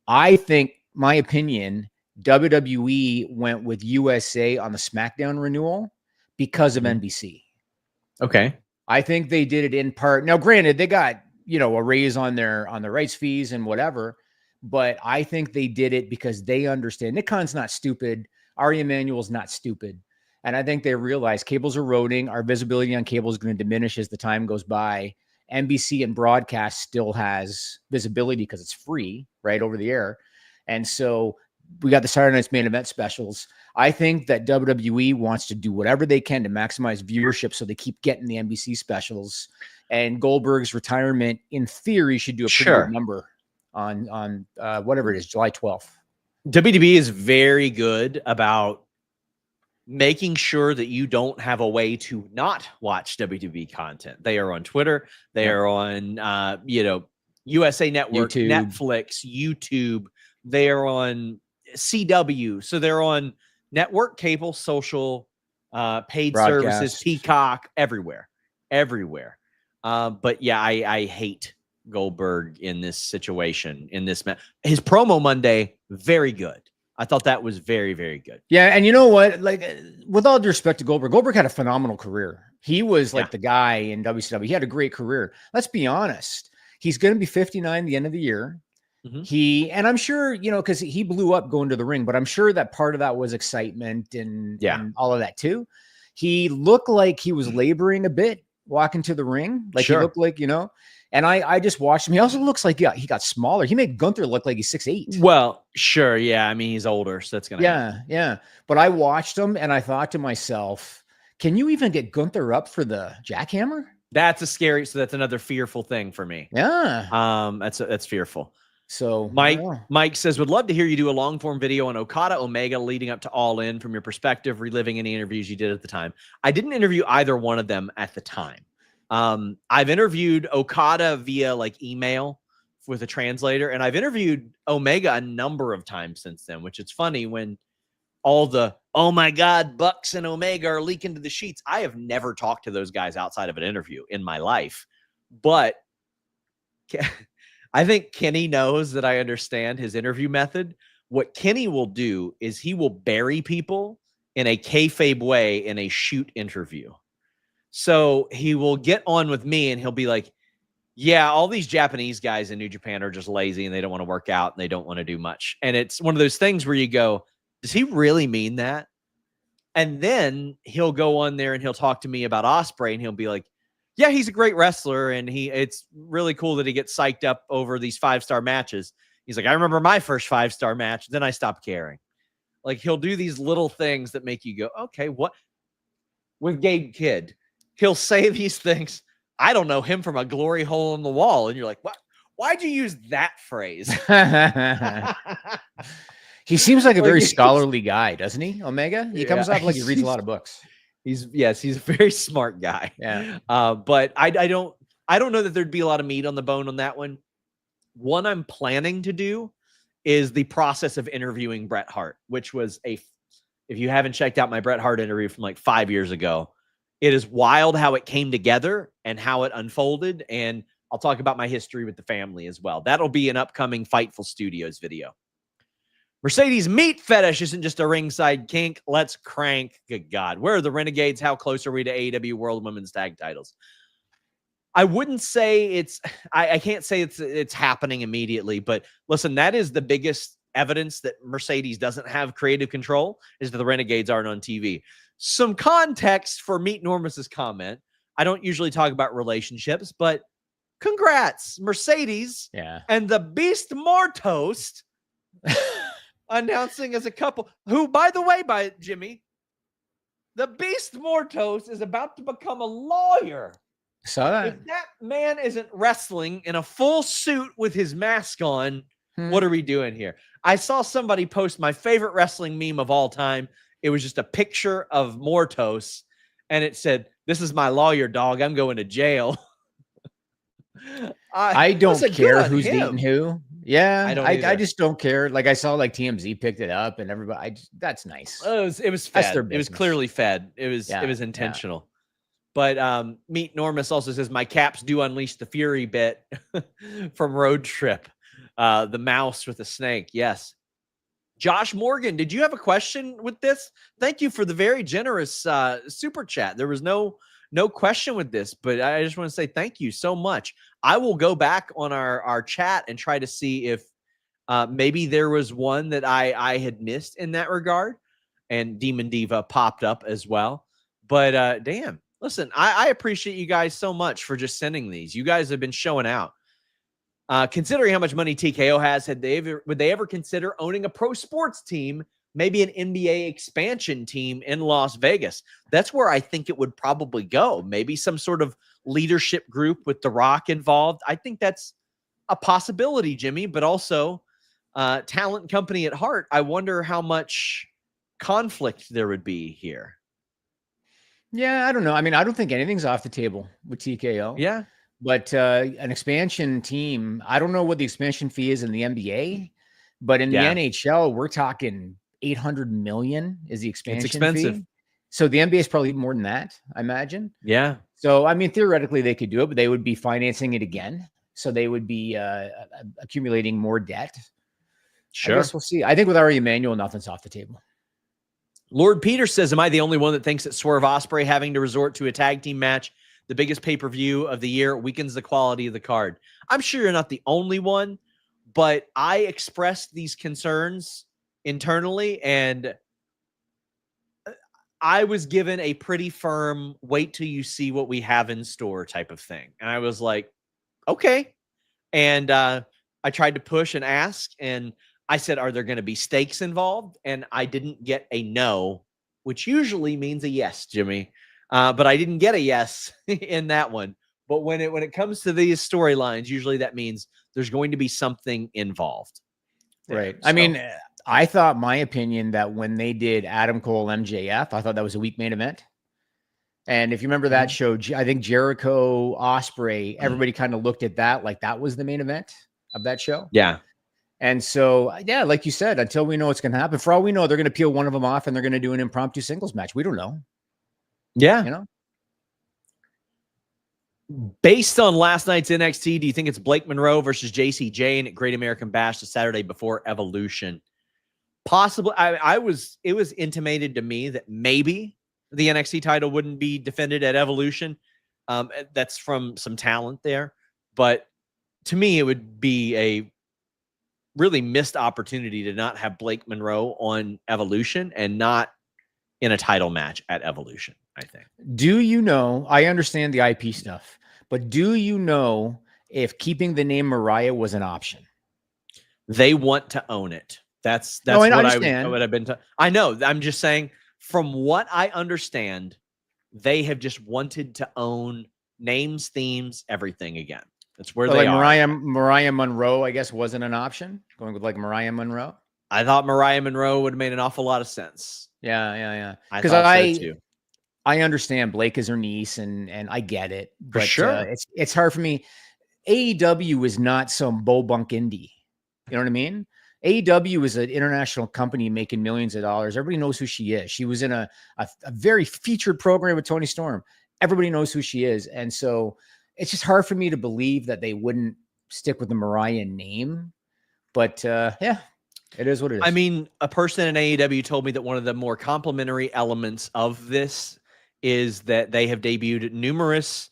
I think, my opinion, WWE went with USA on the SmackDown renewal because of NBC. Okay. I think they did it in part. Now, granted, they got, a raise on their rights fees and whatever, but I think they did it because they understand Nick Khan's not stupid. Ari Emanuel's not stupid. And I think they realize cable's eroding. Our visibility on cable is going to diminish as the time goes by. NBC and broadcast still has visibility because it's free, right, over the air. And so we got the Saturday Night's Main Event specials. I think that WWE wants to do whatever they can to maximize viewership, so they keep getting the NBC specials. And Goldberg's retirement, in theory, should do a pretty good number on whatever it is, July 12th. WWE is very good about making sure that you don't have a way to not watch WWE content. They are on Twitter. They are on, USA Network, YouTube. Netflix, YouTube. They are on CW. So they're on network, cable, social, paid services, Peacock, everywhere. But yeah, I hate Goldberg in this situation, in this match. His promo Monday, very good. I thought that was very, very good. Yeah. And you know what? Like, with all due respect to Goldberg had a phenomenal career. He was like the guy in WCW. He had a great career. Let's be honest. He's going to be 59 at the end of the year. Mm-hmm. And I'm sure, because he blew up going to the ring, but I'm sure that part of that was excitement and all of that too. He looked like he was laboring a bit walking to the ring. Like he looked like, and I just watched him. He also looks like he got smaller. He made Gunther look like he's 6'8". Well, sure. Yeah. I mean, he's older, so that's going to happen. Yeah. But I watched him and I thought to myself, can you even get Gunther up for the jackhammer? That's that's another fearful thing for me. Yeah. That's fearful. So Mike says, would love to hear you do a long form video on Okada, Omega leading up to All In from your perspective, reliving any interviews you did at the time. I didn't interview either one of them at the time. I've interviewed Okada via email with a translator, and I've interviewed Omega a number of times since then, which it's funny when all the oh my God, Bucks and Omega are leaking to the sheets. I have never talked to those guys outside of an interview in my life. But I think Kenny knows that I understand his interview method. What Kenny will do is he will bury people in a kayfabe way in a shoot interview. So he will get on with me and he'll be like, yeah, all these Japanese guys in New Japan are just lazy and they don't want to work out and they don't want to do much. And it's one of those things where you go, does he really mean that? And then he'll go on there and he'll talk to me about Ospreay and he'll be like, yeah, he's a great wrestler and it's really cool that he gets psyched up over these 5-star matches. He's like, I remember my first 5-star match. Then I stopped caring. Like he'll do these little things that make you go, okay, what? With Gabe Kidd, he'll say these things. I don't know him from a glory hole in the wall. And you're like, what? Why'd you use that phrase? He seems like a very scholarly guy, doesn't he? Omega? He comes off like he reads a lot of books. He's a very smart guy. Yeah. But I don't know that there'd be a lot of meat on the bone on that one. One I'm planning to do is the process of interviewing Bret Hart, which was if you haven't checked out my Bret Hart interview from like 5 years ago, it is wild how it came together and how it unfolded. And I'll talk about my history with the family as well. That'll be an upcoming Fightful Studios video. Mercedes meat fetish isn't just a ringside kink. Let's crank. Good God. Where are the Renegades? How close are we to AEW World Women's Tag Titles? I wouldn't say I can't say it's happening immediately, but listen, that is the biggest evidence that Mercedes doesn't have creative control is that the Renegades aren't on TV. Some context for Meet Normus's comment. I don't usually talk about relationships, but congrats, Mercedes and the Beast Mortos announcing as a couple who, by the way, by Jimmy, the Beast Mortos is about to become a lawyer. Saw that. If that man isn't wrestling in a full suit with his mask on, what are we doing here? I saw somebody post my favorite wrestling meme of all time. It was just a picture of Mortos, and it said, "This is my lawyer, dog. I'm going to jail." I don't care who's eating who. Yeah, I just don't care. Like I saw like TMZ picked it up and everybody. That's nice. It was fed. It was clearly fed. It was intentional. But Meet Normus also says my caps do unleash the fury bit from Road Trip. The mouse with the snake. Yes. Josh Morgan, did you have a question with this? Thank you for the very generous super chat. There was no question with this, but I just want to say thank you so much. I will go back on our chat and try to see if maybe there was one that I had missed in that regard. And Demon Diva popped up as well. But damn, listen, I appreciate you guys so much for just sending these. You guys have been showing out. Considering how much money TKO has, would they ever consider owning a pro sports team, maybe an NBA expansion team in Las Vegas? That's where I think it would probably go. Maybe some sort of leadership group with The Rock involved. I think that's a possibility, Jimmy, but also talent company at heart. I wonder how much conflict there would be here. Yeah, I don't know. I mean, I don't think anything's off the table with TKO. Yeah. But an expansion team, I don't know what the expansion fee is in the NBA, but in the NHL, we're talking $800 million is the expansion fee. So the NBA is probably more than that, I imagine. Yeah. So, I mean, theoretically, they could do it, but they would be financing it again. So they would be accumulating more debt. Sure. I guess we'll see. I think with Ari Emanuel, nothing's off the table. Lord Peter says, am I the only one that thinks that Swerve Ospreay having to resort to a tag team match, the biggest pay-per-view of the year, weakens the quality of the card? I'm sure you're not the only one, but I expressed these concerns internally, and I was given a pretty firm wait till you see what we have in store type of thing. And I was like, okay. And I tried to push and ask, and I said, are there going to be stakes involved? And I didn't get a no, which usually means a yes, Jimmy. But I didn't get a yes in that one. But when it comes to these storylines, usually that means there's going to be something involved. Right. So, I mean, I thought my opinion that when they did Adam Cole MJF, I thought that was a weak main event. And if you remember that show, I think Jericho, Ospreay, everybody kind of looked at that like that was the main event of that show. Yeah. And so, yeah, like you said, until we know what's going to happen, for all we know, they're going to peel one of them off and they're going to do an impromptu singles match. We don't know. Yeah. You know, based on last night's NXT, do you think it's Blake Monroe versus JC Jane at Great American Bash the Saturday before Evolution? Possibly. It was intimated to me that maybe the NXT title wouldn't be defended at Evolution. That's from some talent there. But to me, it would be a really missed opportunity to not have Blake Monroe on Evolution and not in a title match at Evolution, I think. Do you know, I understand the IP stuff, but do you know if keeping the name Mariah was an option? They want to own it. That's no, what I would have been. I know. I'm just saying, from what I understand, they have just wanted to own names, themes, everything again. That's where they are. Mariah Monroe, I guess, wasn't an option. Going with like Mariah Monroe. I thought Mariah Monroe would have made an awful lot of sense. Yeah. Because I understand Blake is her niece, and I get it. But for sure, it's hard for me. AEW is not some bobunk indie. You know what I mean? AEW is an international company making millions of dollars. Everybody knows who she is. She was in a very featured program with Tony Storm. Everybody knows who she is. And so it's just hard for me to believe that they wouldn't stick with the Mariah name. But yeah, it is what it is. I mean, a person in AEW told me that one of the more complimentary elements of this is that they have debuted numerous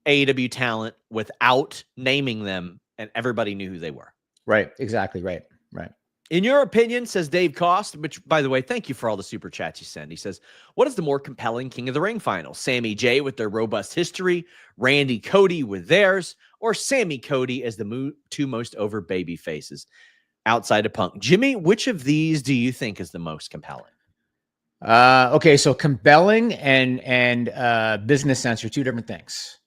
AEW talent without naming them, and everybody knew who they were. Right. Exactly. Right. In your opinion, says Dave Cost, which, by the way, thank you for all the super chats you send. He says, what is the more compelling King of the Ring final? Sammy J with their robust history, Randy Cody with theirs, or Sammy Cody as the two most over baby faces outside of Punk? Jimmy, which of these do you think is the most compelling? Okay, so compelling and business sense are two different things.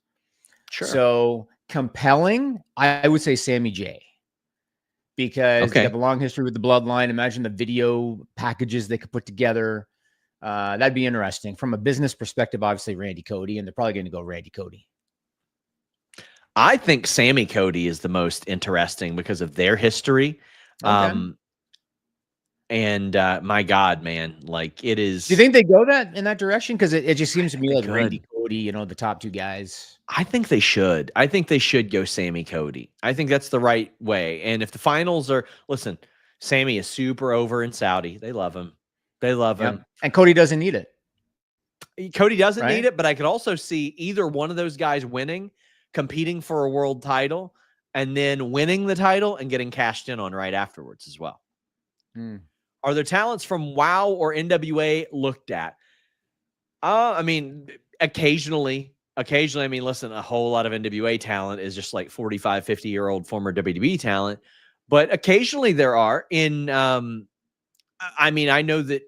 Sure. So compelling, I would say Sammy J. Because they have a long history with the bloodline. Imagine the video packages they could put together. That'd be interesting. From a business perspective, obviously Randy Cody, and they're probably going to go Randy Cody. I think Sammy Cody is the most interesting because of their history. Okay. And my God, man, like it is. Do you think they go in that direction? Because it just seems to me like Randy Cody, the top two guys. I think they should. I think they should go Sammy Cody. I think that's the right way. And if the finals are, listen, Sammy is super over in Saudi. They love him. They love him. And Cody doesn't need it. Cody doesn't need it, but I could also see either one of those guys winning, competing for a world title, and then winning the title and getting cashed in on right afterwards as well. Are there talents from WoW or NWA looked at? I mean, occasionally, I mean, listen, a whole lot of NWA talent is just like 45, 50-year-old former WWE talent. But occasionally there are I mean, I know that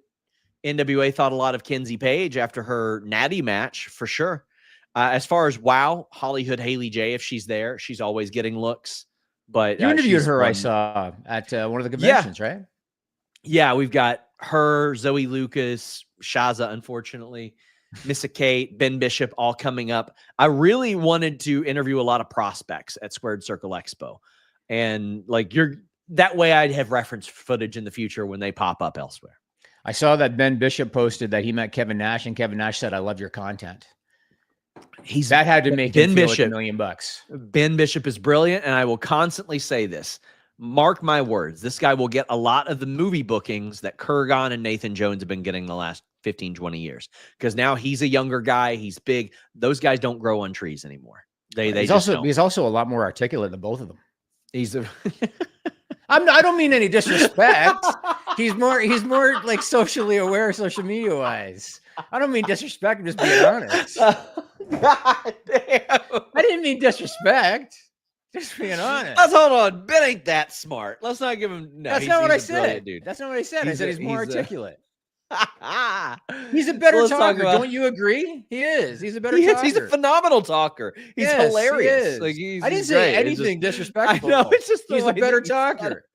NWA thought a lot of Kenzie Page after her Natty match, for sure. As far as WoW, Hollywood Haley J, if she's there, she's always getting looks. But you interviewed her, I saw, at one of the conventions, right? Yeah, we've got her, Zoe Lucas, Shaza, unfortunately, Missa Kate, Ben Bishop, all coming up. I really wanted to interview a lot of prospects at Squared Circle Expo. And like that way I'd have reference footage in the future when they pop up elsewhere. I saw that Ben Bishop posted that he met Kevin Nash, and Kevin Nash said, "I love your content." That had to make him feel like $1 million. Ben Bishop is brilliant, and I will constantly say this. Mark my words, this guy will get a lot of the movie bookings that Kurgan and Nathan Jones have been getting the last 15, 20 years. Because now he's a younger guy. He's big. Those guys don't grow on trees anymore. He's also a lot more articulate than both of them. I don't mean any disrespect. He's more like socially aware, social media wise. I don't mean disrespect. I'm just being honest. God damn. I didn't mean disrespect. Just being honest. Hold on. Ben ain't that smart. Let's not give him. No, that's not what I said, dude. That's not what I said. I said he's more articulate. He's a better talker. Don't you agree? He is. He's a better talker. He's a phenomenal talker. He's hilarious. I didn't say anything disrespectful. I know. It's just he's a better talker.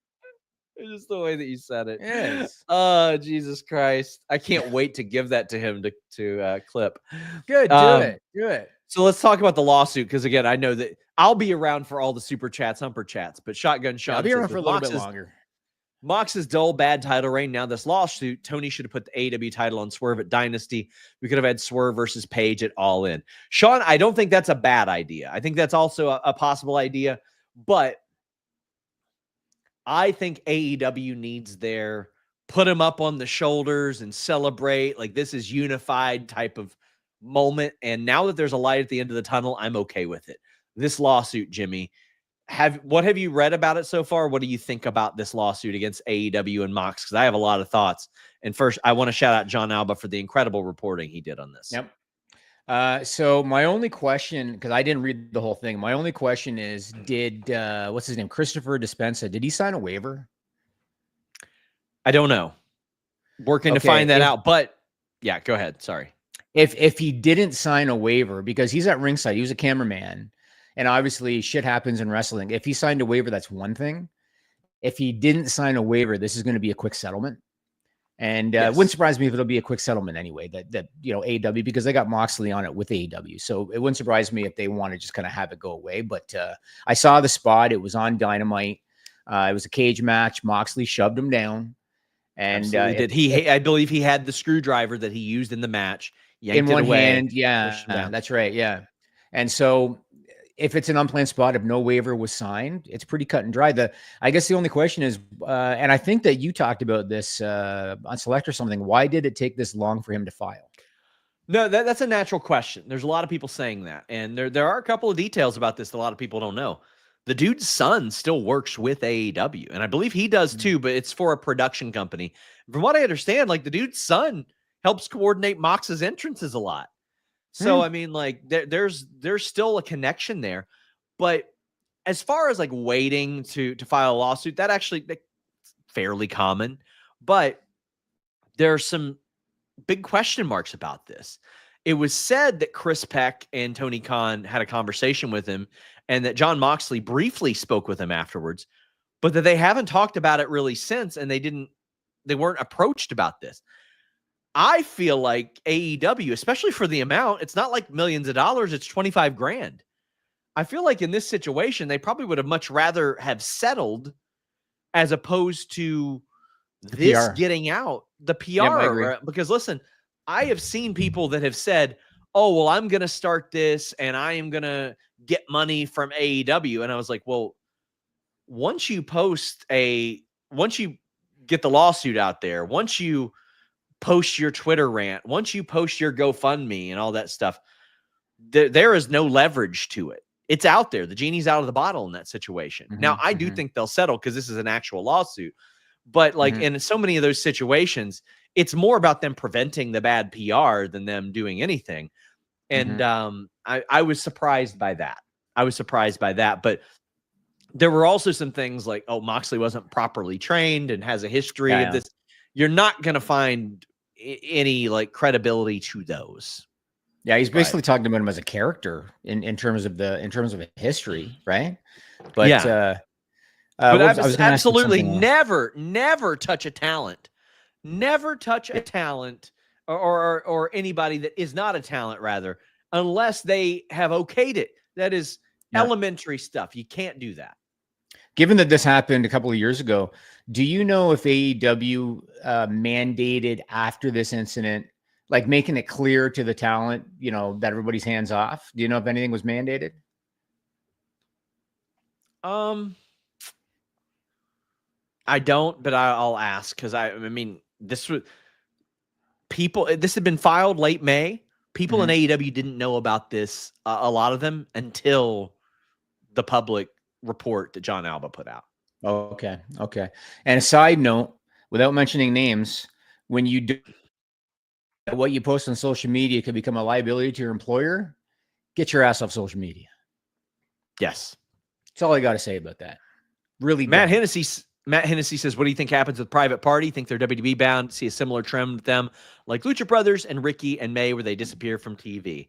It's just the way that you said it. Yes. Oh, Jesus Christ. I can't wait to give that to him to clip. Good. Do it. So let's talk about the lawsuit, because again, I know that I'll be around for all the super chats, humper chats, but Shotgun Sean I'll be around says, for a little bit longer. Mox's dull, bad title reign. Now this lawsuit, Tony should have put the AEW title on Swerve at Dynasty. We could have had Swerve versus Page at All In. Sean, I don't think that's a bad idea. I think that's also a possible idea, but I think AEW needs their put them up on the shoulders and celebrate. Like, this is unified type of moment. And now that there's a light at the end of the tunnel, I'm okay with it. This lawsuit, Jimmy, what have you read about it so far? What do you think about this lawsuit against AEW and Mox? Because I have a lot of thoughts. And first, I want to shout out John Alba for the incredible reporting he did on this. Yep. So my only question, because I didn't read the whole thing, my only question is, did what's his name, Christopher Despensa, did he sign a waiver? I don't know. Working to find that out. But yeah, go ahead. Sorry. If he didn't sign a waiver, because he's at ringside, he was a cameraman, and obviously shit happens in wrestling. If he signed a waiver, that's one thing. If he didn't sign a waiver, this is going to be a quick settlement. And it wouldn't surprise me if it'll be a quick settlement anyway, that AEW, because they got Moxley on it with AEW. So it wouldn't surprise me if they want to just kind of have it go away. But I saw the spot. It was on Dynamite. It was a cage match. Moxley shoved him down. And I believe he had the screwdriver that he used in the match in one hand. Yeah, that's right. Yeah. And so if it's an unplanned spot, if no waiver was signed, it's pretty cut and dry. I guess the only question is, and I think that you talked about this on Select or something, why did it take this long for him to file? No, that's a natural question. There's a lot of people saying that. And there are a couple of details about this that a lot of people don't know. The dude's son still works with AEW, and I believe he does too, but it's for a production company. From what I understand, like, the dude's son helps coordinate Mox's entrances a lot. So, I mean, like, there's still a connection there. But as far as like waiting to file a lawsuit, that's fairly common. But there are some big question marks about this. It was said that Chris Peck and Tony Khan had a conversation with him, and that John Moxley briefly spoke with him afterwards, but that they haven't talked about it really since, and they weren't approached about this. I feel like AEW, especially for the amount, it's not like millions of dollars, it's 25 grand. I feel like in this situation, they probably would have much rather have settled as opposed to this getting out, the PR. Because listen, I have seen people that have said, oh, well, I'm going to start this and I am going to get money from AEW. And I was like, well, once you get the lawsuit out there, once you post your Twitter rant, once you post your GoFundMe and all that stuff, there is no leverage to it. It's out there. The genie's out of the bottle in that situation. Now, I do think they'll settle because this is an actual lawsuit. But like in so many of those situations, it's more about them preventing the bad PR than them doing anything. And I was surprised by that. But there were also some things like, oh, Moxley wasn't properly trained and has a history of this. You're not going to find any like credibility to those. Yeah, he's basically talking about him as a character in terms of history, right? But absolutely never touch a talent. Never touch a talent or anybody that is not a talent, rather, unless they have okayed it. That is elementary stuff. You can't do that. Given that this happened a couple of years ago, do you know if AEW mandated after this incident, like making it clear to the talent, that everybody's hands off? Do you know if anything was mandated? I don't, but I'll ask, because I mean, this had been filed late May. People in AEW didn't know about this, a lot of them, until the public report that John Alba put out. Oh, okay. And a side note, without mentioning names, when you do what you post on social media could become a liability to your employer, get your ass off social media. Yes. That's all I got to say about that. Really, Matt Hennessy says, what do you think happens with Private Party? Think they're WWE bound? See a similar trend with them like Lucha Brothers and Ricky and May, where they disappear from TV.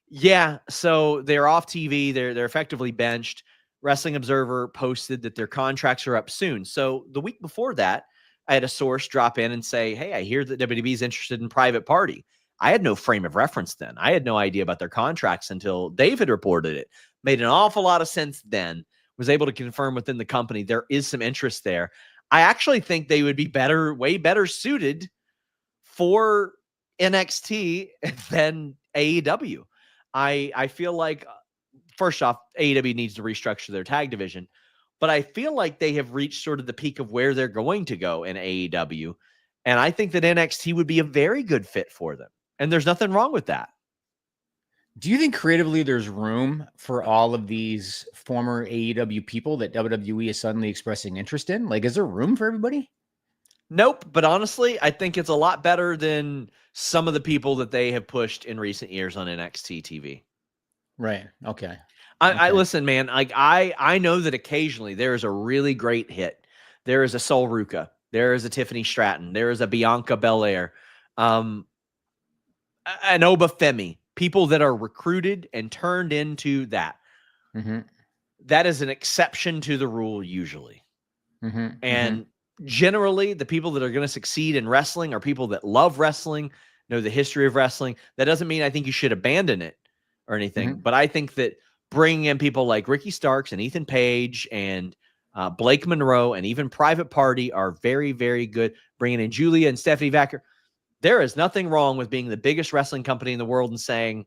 Yeah, so they're off TV. They're effectively benched. Wrestling Observer posted that their contracts are up soon. So the week before that, I had a source drop in and say, hey, I hear that WWE is interested in Private Party. I had no frame of reference then. I had no idea about their contracts until David reported it. Made an awful lot of sense then. Was able to confirm within the company there is some interest there. I actually think they would be way better suited for NXT than AEW. I feel like, first off, AEW needs to restructure their tag division, but I feel like they have reached sort of the peak of where they're going to go in AEW. And I think that NXT would be a very good fit for them. And there's nothing wrong with that. Do you think creatively there's room for all of these former AEW people that WWE is suddenly expressing interest in? Like, is there room for everybody? Nope. But honestly, I think it's a lot better than some of the people that they have pushed in recent years on NXT TV. Right. Okay. I listen, man, like I know that occasionally there is a really great hit. There is a Sol Ruca. There is a Tiffany Stratton. There is a Bianca Belair. An Oba Femi. People that are recruited and turned into that. Mm-hmm. That is an exception to the rule usually. Mm-hmm. And generally, the people that are going to succeed in wrestling are people that love wrestling, know the history of wrestling. That doesn't mean I think you should abandon it or anything. But I think that bringing in people like Ricky Starks and Ethan Page and Blake Monroe and even Private Party are very, very good. Bringing in Julia and Stephanie Vacker. There is nothing wrong with being the biggest wrestling company in the world and saying,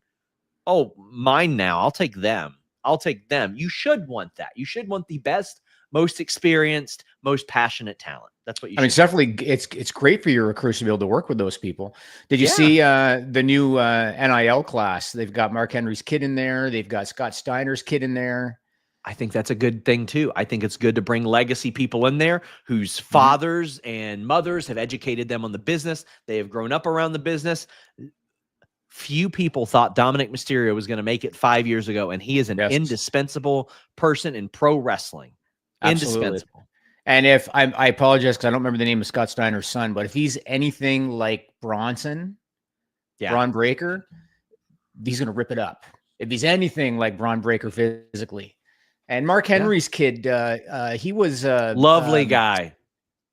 oh, mine now. I'll take them. I'll take them. You should want that. You should want the best, most experienced, most passionate talent. That's what you should. It's definitely, it's great for your recruits to be able to work with those people. Did you see the new NIL class? They've got Mark Henry's kid in there. They've got Scott Steiner's kid in there. I think that's a good thing too. I think it's good to bring legacy people in there whose fathers and mothers have educated them on the business. They have grown up around the business. Few people thought Dominic Mysterio was going to make it 5 years ago, and he is an indispensable person in pro wrestling. Absolutely. Indispensable. And if I apologize because I don't remember the name of Scott Steiner's son, but if he's anything like Braun Breaker, he's going to rip it up. If he's anything like Braun Breaker physically. And Mark Henry's kid, he was a lovely guy.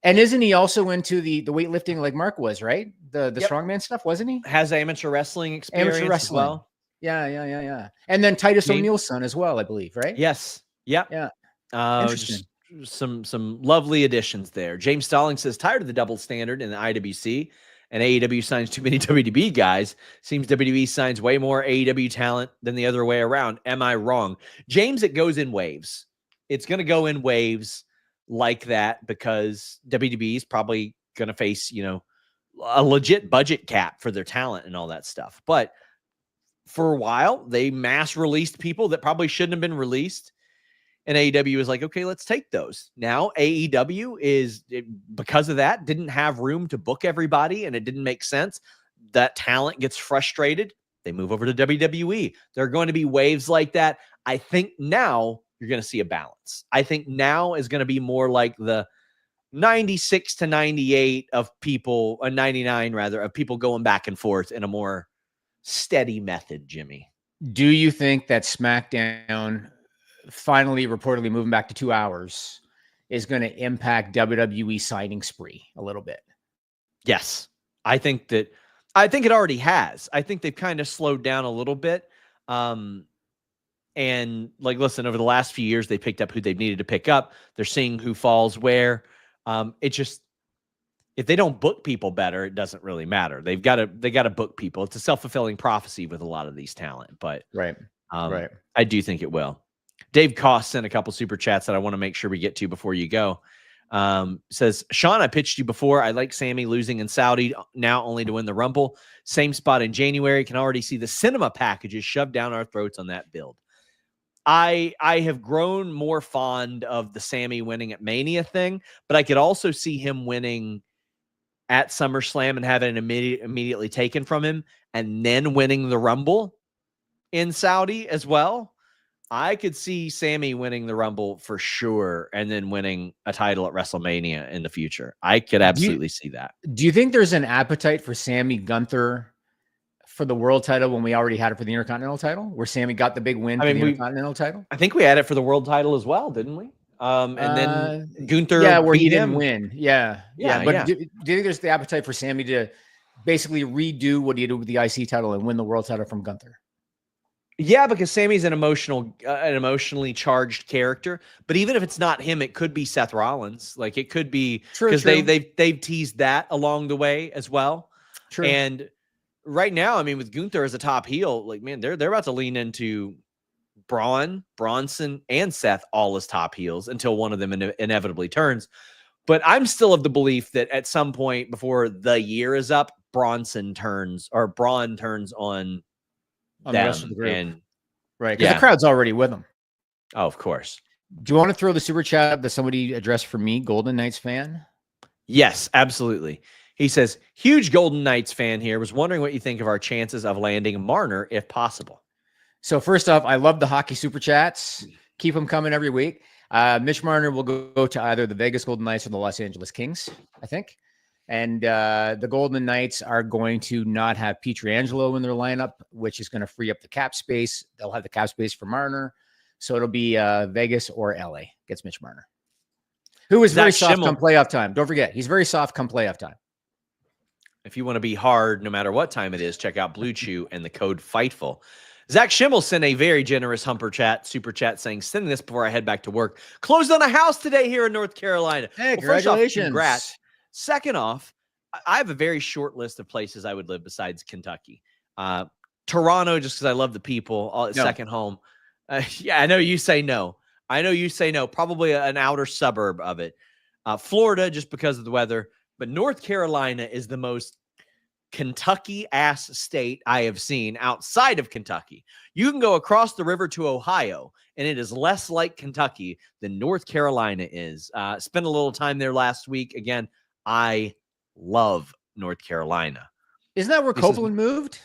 And isn't he also into the weightlifting like Mark was, right? The strongman stuff, wasn't he? Has amateur wrestling experience as well. Yeah. And then Titus O'Neil's son as well, I believe, right? Yes. Yep. Yeah. Interesting. Some lovely additions there. James Stalling says, tired of the double standard in the IWC, and AEW signs too many WWE guys. Seems WWE signs way more AEW talent than the other way around. Am I wrong? James, it goes in waves. It's going to go in waves like that because WWE is probably going to face, a legit budget cap for their talent and all that stuff. But for a while, they mass released people that probably shouldn't have been released. And AEW is like, okay, let's take those. Now AEW because of that, didn't have room to book everybody and it didn't make sense. That talent gets frustrated. They move over to WWE. There are going to be waves like that. I think now you're going to see a balance. I think now is going to be more like the 96 to 98 of people, 99 rather, of people going back and forth in a more steady method, Jimmy. Do you think that SmackDown finally reportedly moving back to 2 hours is going to impact WWE signing spree a little bit? Yes. I think it already has. I think they've kind of slowed down a little bit. And listen, over the last few years, they picked up who they've needed to pick up. They're seeing who falls where. It just, if they don't book people better, it doesn't really matter. They got to book people. It's a self-fulfilling prophecy with a lot of these talent, but right. I do think it will. Dave Koss sent a couple super chats that I want to make sure we get to before you go. Says, Sean, I pitched you before. I like Sammy losing in Saudi now only to win the Rumble. Same spot in January. Can already see the cinema packages shoved down our throats on that build. I have grown more fond of the Sammy winning at Mania thing, but I could also see him winning at SummerSlam and having it immediately taken from him and then winning the Rumble in Saudi as well. I could see Sammy winning the Rumble for sure and then winning a title at WrestleMania in the future. I could absolutely see that. Do you think there's an appetite for Sammy Gunther for the world title when we already had it for the Intercontinental title, where Sammy got the big win for the Intercontinental title? I think we had it for the world title as well, didn't we? And then Gunther where he didn't win. Yeah. But do you think there's the appetite for Sammy to basically redo what he did with the IC title and win the world title from Gunther. Yeah, because Sammy's an emotionally charged character. But even if it's not him, it could be Seth Rollins. Like it could be because they've teased that along the way as well. True. And right now, I mean, with Gunther as a top heel, like man, they're about to lean into Braun, Bronson, and Seth all as top heels until one of them inevitably turns. But I'm still of the belief that at some point before the year is up, Braun turns on the rest of the group. And right, because the crowd's already with them. Oh, of course. Do you want to throw the super chat that somebody addressed for me, Golden Knights fan? Yes, absolutely. He says, huge Golden Knights fan here. Was wondering what you think of our chances of landing Marner if possible. So first off, I love the hockey super chats. Keep them coming every week. Mitch Marner will go to either the Vegas Golden Knights or the Los Angeles Kings, I think. And the Golden Knights are going to not have Pietrangelo in their lineup, which is going to free up the cap space. They'll have the cap space for Marner. So it'll be Vegas or LA gets Mitch Marner, who is very soft come playoff time. Don't forget, he's very soft come playoff time. If you want to be hard, no matter what time it is, check out Blue Chew and the code FIGHTFUL. Zach Schimmel sent a very generous super chat saying, sending this before I head back to work. Closed on a house today here in North Carolina. Hey, congratulations. Congrats. Second off, I have a very short list of places I would live besides Kentucky. Toronto, just because I love the people. Second home. Yeah, I know you say no. Probably an outer suburb of it. Florida, just because of the weather. But North Carolina is the most Kentucky-ass state I have seen outside of Kentucky. You can go across the river to Ohio, and it is less like Kentucky than North Carolina is. Spent a little time there last week. Again, I love North Carolina. Isn't that where Copeland moved?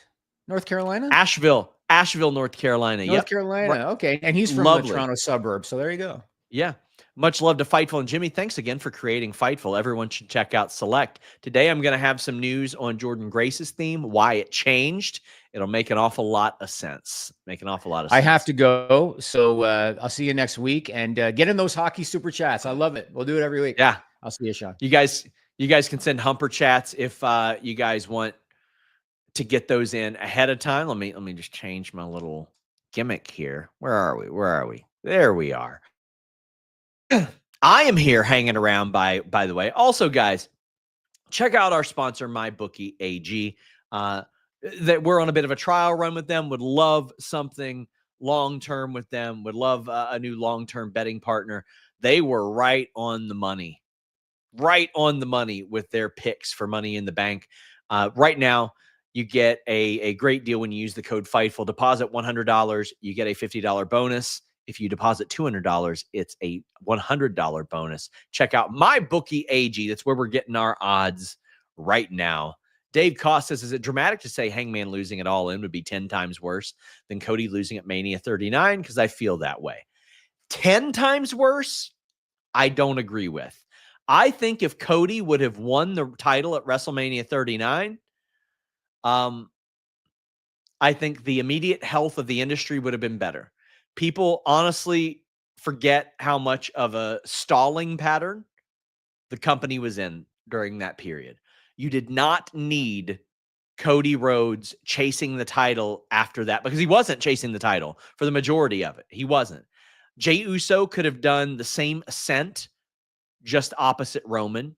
North Carolina? Asheville, North Carolina. North Carolina. Right. Okay. And he's from the Toronto suburb. So there you go. Yeah. Much love to Fightful. And Jimmy, thanks again for creating Fightful. Everyone should check out Select. Today, I'm going to have some news on Jordan Grace's theme, why it changed. It'll make an awful lot of sense. I have to go. So I'll see you next week. And get in those hockey super chats. I love it. We'll do it every week. Yeah. I'll see you, Sean. You guys can send Humper chats if you guys want to get those in ahead of time. Let me just change my little gimmick here. Where are we? There we are. I am here hanging around by the way. Also, guys, check out our sponsor, MyBookie AG. That we're on a bit of a trial run with them. Would love something long-term with them. Would love a new long-term betting partner. They were right on the money with their picks for Money in the Bank. Right now, you get a great deal when you use the code FIGHTFUL. Deposit $100, you get a $50 bonus. If you deposit $200, it's a $100 bonus. Check out MyBookie AG. That's where we're getting our odds right now. Dave Koss says, is it dramatic to say Hangman losing it All In would be 10 times worse than Cody losing at Mania 39? Because I feel that way. 10 times worse? I don't agree with. I think if Cody would have won the title at WrestleMania 39, I think the immediate health of the industry would have been better. People honestly forget how much of a stalling pattern the company was in during that period. You did not need Cody Rhodes chasing the title after that because he wasn't chasing the title for the majority of it. He wasn't. Jey Uso could have done the same ascent just opposite Roman,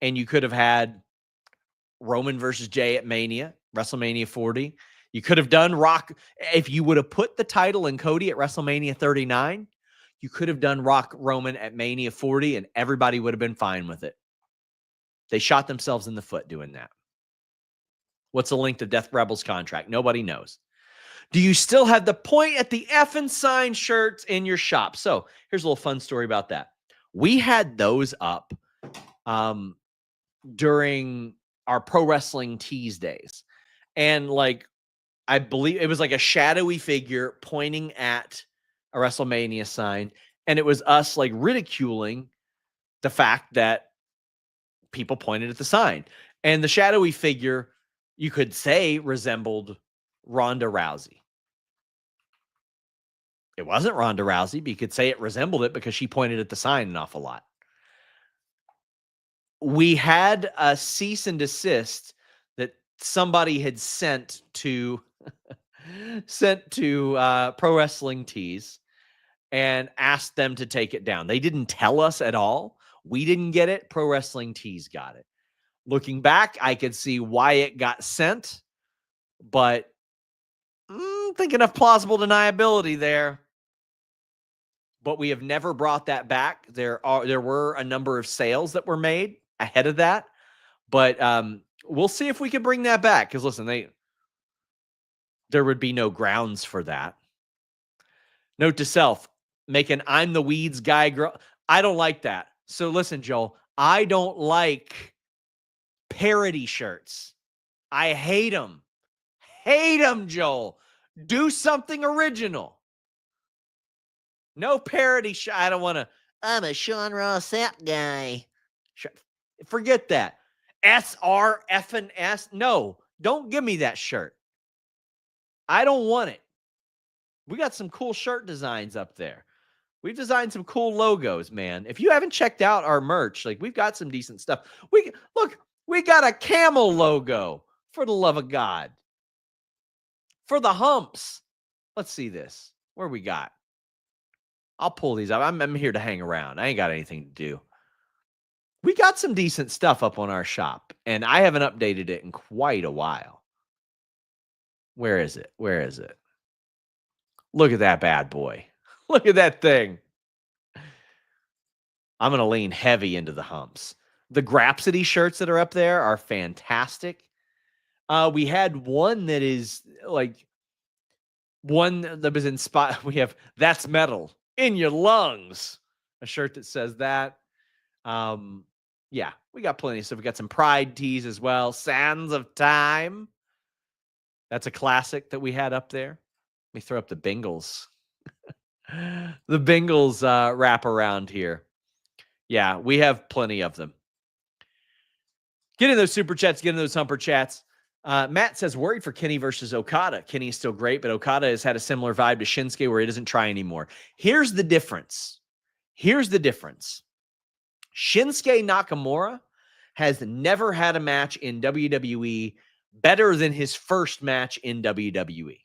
and you could have had Roman versus Jey at Mania, WrestleMania 40. You could have done Rock. If you would have put the title in Cody at WrestleMania 39, you could have done Rock Roman at Mania 40, and everybody would have been fine with it. They shot themselves in the foot doing that. What's the length of Death Rebels contract? Nobody knows. Do you still have the Point at the effing sign shirts in your shop? So here's a little fun story about that. We had those up during our Pro Wrestling Tees days. And I believe it was like a shadowy figure pointing at a WrestleMania sign. And it was us ridiculing the fact that people pointed at the sign. And the shadowy figure, you could say, resembled Ronda Rousey. It wasn't Ronda Rousey, but you could say it resembled it because she pointed at the sign an awful lot. We had a cease and desist that somebody had sent to Pro Wrestling Tees and asked them to take it down. They didn't tell us at all. We didn't get it. Pro Wrestling Tees got it. Looking back, I could see why it got sent, but thinking of plausible deniability there. But we have never brought that back. There were a number of sales that were made ahead of that, but we'll see if we can bring that back. Because listen, there would be no grounds for that. Note to self: make an "I'm the Weeds guy" girl. I don't like that. So listen, Joel, I don't like parody shirts. I hate them. Hate them, Joel. Do something original. No parody. I don't want to. I'm a Sean Ross Sapp guy. Forget that. SRS. No, don't give me that shirt. I don't want it. We got some cool shirt designs up there. We've designed some cool logos, man. If you haven't checked out our merch, like, we've got some decent stuff. We got a camel logo, for the love of God. For the humps. Let's see this. Where we got? I'll pull these up. I'm here to hang around. I ain't got anything to do. We got some decent stuff up on our shop, and I haven't updated it in quite a while. Where is it? Where is it? Look at that bad boy. Look at that thing. I'm going to lean heavy into the humps. The Grapsody shirts that are up there are fantastic. We had one that is like one that was inspired. We have "That's Metal in Your Lungs," a shirt that says that. Yeah, we got plenty of stuff. We got some Pride tees as well. Sands of Time. That's a classic that we had up there. Let me throw up the Bengals. The Bengals wrap around here. Yeah, we have plenty of them. Get in those super chats, get in those humper chats. Matt says, worried for Kenny versus Okada. Kenny is still great, but Okada has had a similar vibe to Shinsuke where he doesn't try anymore. Here's the difference. Shinsuke Nakamura has never had a match in WWE better than his first match in WWE.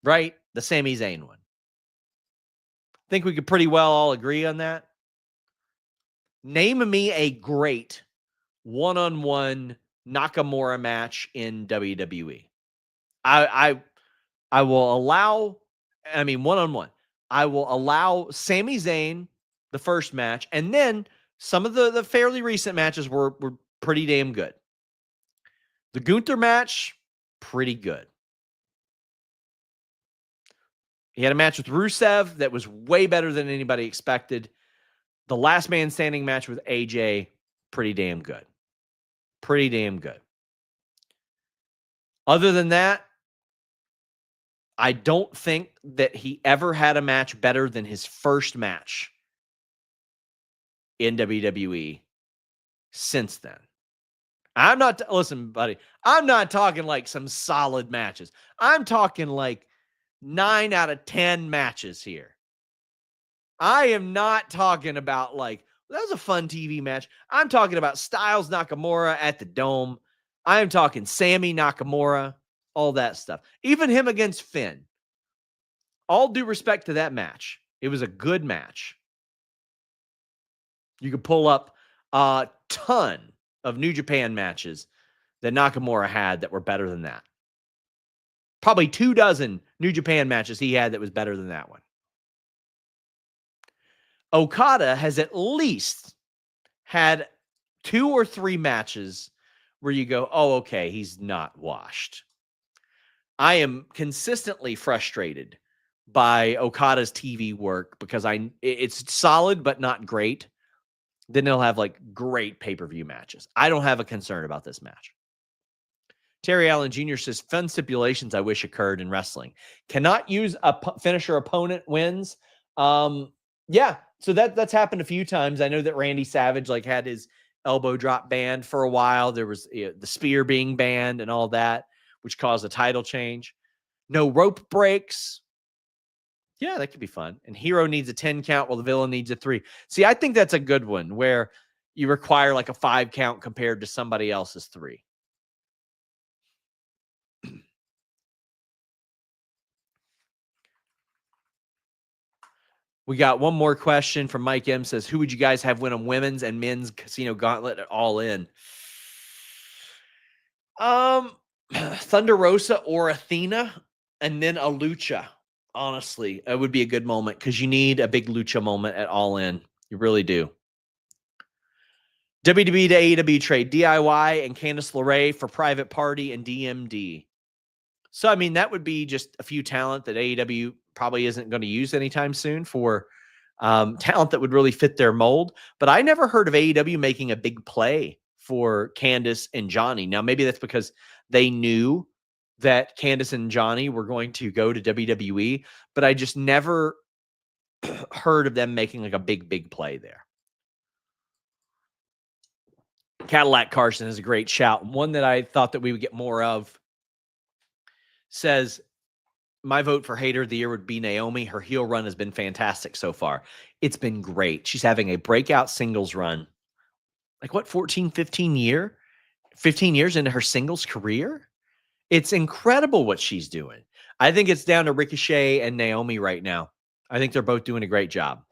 Right? The Sami Zayn one. Think we could pretty well all agree on that? Name me a great one-on-one Nakamura match in WWE. I will allow, one-on-one. I will allow Sami Zayn, the first match, and then some of the fairly recent matches were pretty damn good. The Gunther match, pretty good. He had a match with Rusev that was way better than anybody expected. The last man standing match with AJ, pretty damn good. Pretty damn good. Other than that, I don't think that he ever had a match better than his first match in WWE since then. Listen, buddy, I'm not talking like some solid matches. I'm talking like 9 out of 10 matches here. I am not talking about like, that was a fun TV match. I'm talking about Styles Nakamura at the Dome. I am talking Sammy Nakamura, all that stuff. Even him against Finn. All due respect to that match. It was a good match. You could pull up a ton of New Japan matches that Nakamura had that were better than that. Probably 24 New Japan matches he had that was better than that one. Okada has at least had 2 or 3 matches where you go, oh, okay, he's not washed. I am consistently frustrated by Okada's TV work because it's solid but not great. Then he'll have like great pay-per-view matches. I don't have a concern about this match. Terry Allen Jr. says, fun stipulations I wish occurred in wrestling. Cannot use a finisher opponent wins. Yeah, so that's happened a few times. I know that Randy Savage like had his elbow drop banned for a while. There was the spear being banned and all that, which caused a title change. No rope breaks. Yeah, that could be fun. And hero needs a 10 count while the villain needs a 3. See, I think that's a good one where you require like a 5 count compared to somebody else's 3. We got one more question from Mike M. Says, who would you guys have win on women's and men's casino gauntlet at All In? Thunder Rosa or Athena, and then a lucha. Honestly, it would be a good moment because you need a big lucha moment at All In. You really do. WWE to AEW trade, DIY and Candice LeRae for Private Party and DMD. So, I mean, that would be just a few talent that AEW probably isn't going to use anytime soon for talent that would really fit their mold. But I never heard of AEW making a big play for Candice and Johnny. Now, maybe that's because they knew that Candice and Johnny were going to go to WWE, but I just never heard of them making like a big play there. Cadillac Carson is a great shout. One that I thought that we would get more of says, my vote for hater of the year would be Naomi. Her heel run has been fantastic so far. It's been great. She's having a breakout singles run. Like what, 15 years into her singles career? It's incredible what she's doing. I think it's down to Ricochet and Naomi right now. I think they're both doing a great job.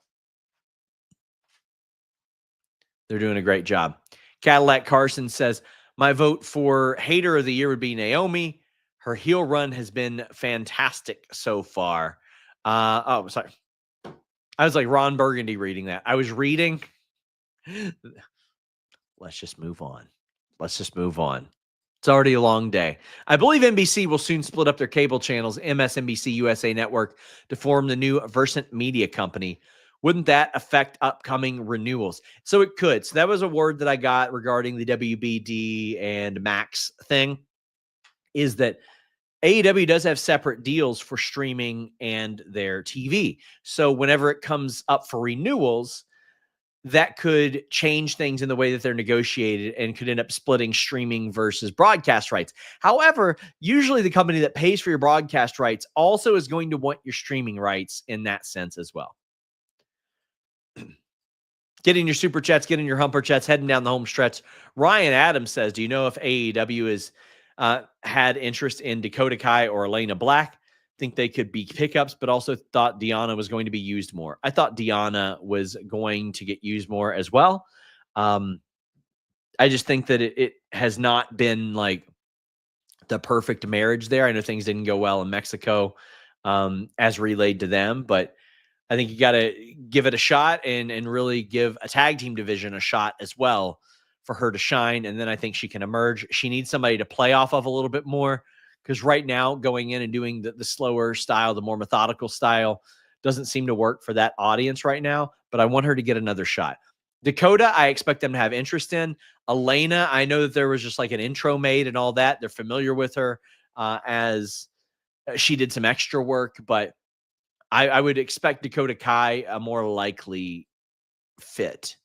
They're doing a great job. Cadillac Carson says, my vote for hater of the year would be Naomi. Her heel run has been fantastic so far. Oh, sorry. I was like Ron Burgundy reading that. I was reading. Let's just move on. It's already a long day. I believe NBC will soon split up their cable channels, MSNBC USA Network, to form the new Versant Media Company. Wouldn't that affect upcoming renewals? So it could. So that was a word that I got regarding the WBD and Max thing, is that AEW does have separate deals for streaming and their TV. So whenever it comes up for renewals, that could change things in the way that they're negotiated and could end up splitting streaming versus broadcast rights. However, usually the company that pays for your broadcast rights also is going to want your streaming rights in that sense as well. Getting your super chats, getting your humper chats, heading down the home stretch. Ryan Adams says, do you know if AEW is had interest in Dakota Kai or Elena Black? Think they could be pickups, but also thought Deanna was going to be used more. I thought Deanna was going to get used more as well. I just think that it has not been like the perfect marriage there. I know things didn't go well in Mexico as relayed to them, but I think you got to give it a shot and really give a tag team division a shot as well for her to shine. And then I think she can emerge. She needs somebody to play off of a little bit more, because right now going in and doing the slower style, the more methodical style doesn't seem to work for that audience right now, but I want her to get another shot. Dakota, I expect them to have interest in. Elena, I know that there was just like an intro made and all that. They're familiar with her as she did some extra work, but I would expect Dakota Kai a more likely fit.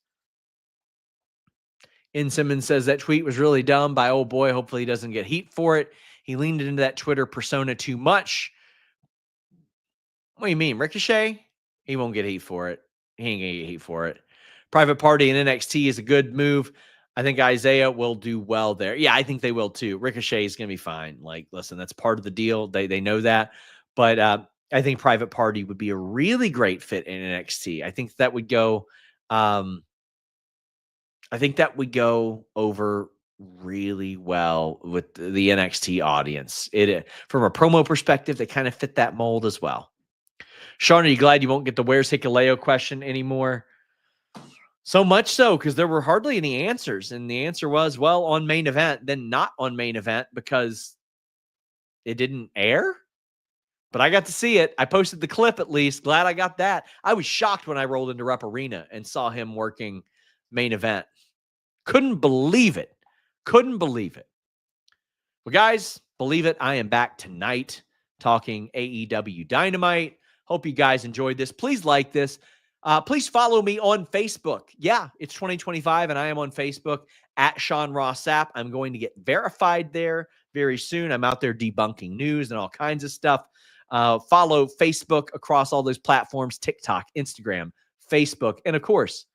In Simmons says that tweet was really dumb by old boy. Hopefully he doesn't get heat for it. He leaned into that Twitter persona too much. What do you mean, Ricochet? He won't get heat for it. He ain't gonna get heat for it. Private Party in NXT is a good move. I think Isaiah will do well there. Yeah, I think they will too. Ricochet is gonna be fine. Like, listen, that's part of the deal. They know that. But I think Private Party would be a really great fit in NXT. I think that would go. I think that would go over really well with the NXT audience. It from a promo perspective, they kind of fit that mold as well. Sean, are you glad you won't get the where's Hikuleo question anymore? So much so because there were hardly any answers, and the answer was, well, on main event, then not on main event because it didn't air. But I got to see it. I posted the clip at least. Glad I got that. I was shocked when I rolled into Rep Arena and saw him working main event. Couldn't believe it. Well, guys, believe it. I am back tonight talking AEW Dynamite. Hope you guys enjoyed this. Please like this. Please follow me on Facebook. Yeah, it's 2025, and I am on Facebook at Sean Ross Sapp. I'm going to get verified there very soon. I'm out there debunking news and all kinds of stuff. Follow Facebook across all those platforms, TikTok, Instagram, Facebook, and of course,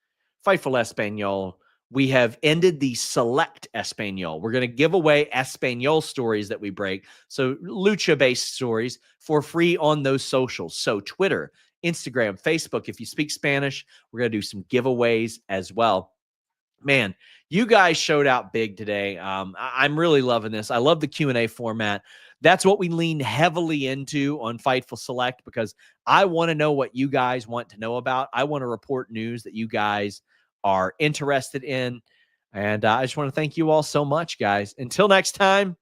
Fightful Espanol. We have ended the Select Espanol. We're going to give away Espanol stories that we break. So lucha-based stories for free on those socials. So Twitter, Instagram, Facebook. If you speak Spanish, we're going to do some giveaways as well. Man, you guys showed out big today. I'm really loving this. I love the Q&A format. That's what we lean heavily into on Fightful Select, because I want to know what you guys want to know about. I want to report news that you guys are interested in. And I just want to thank you all so much, guys. Until next time,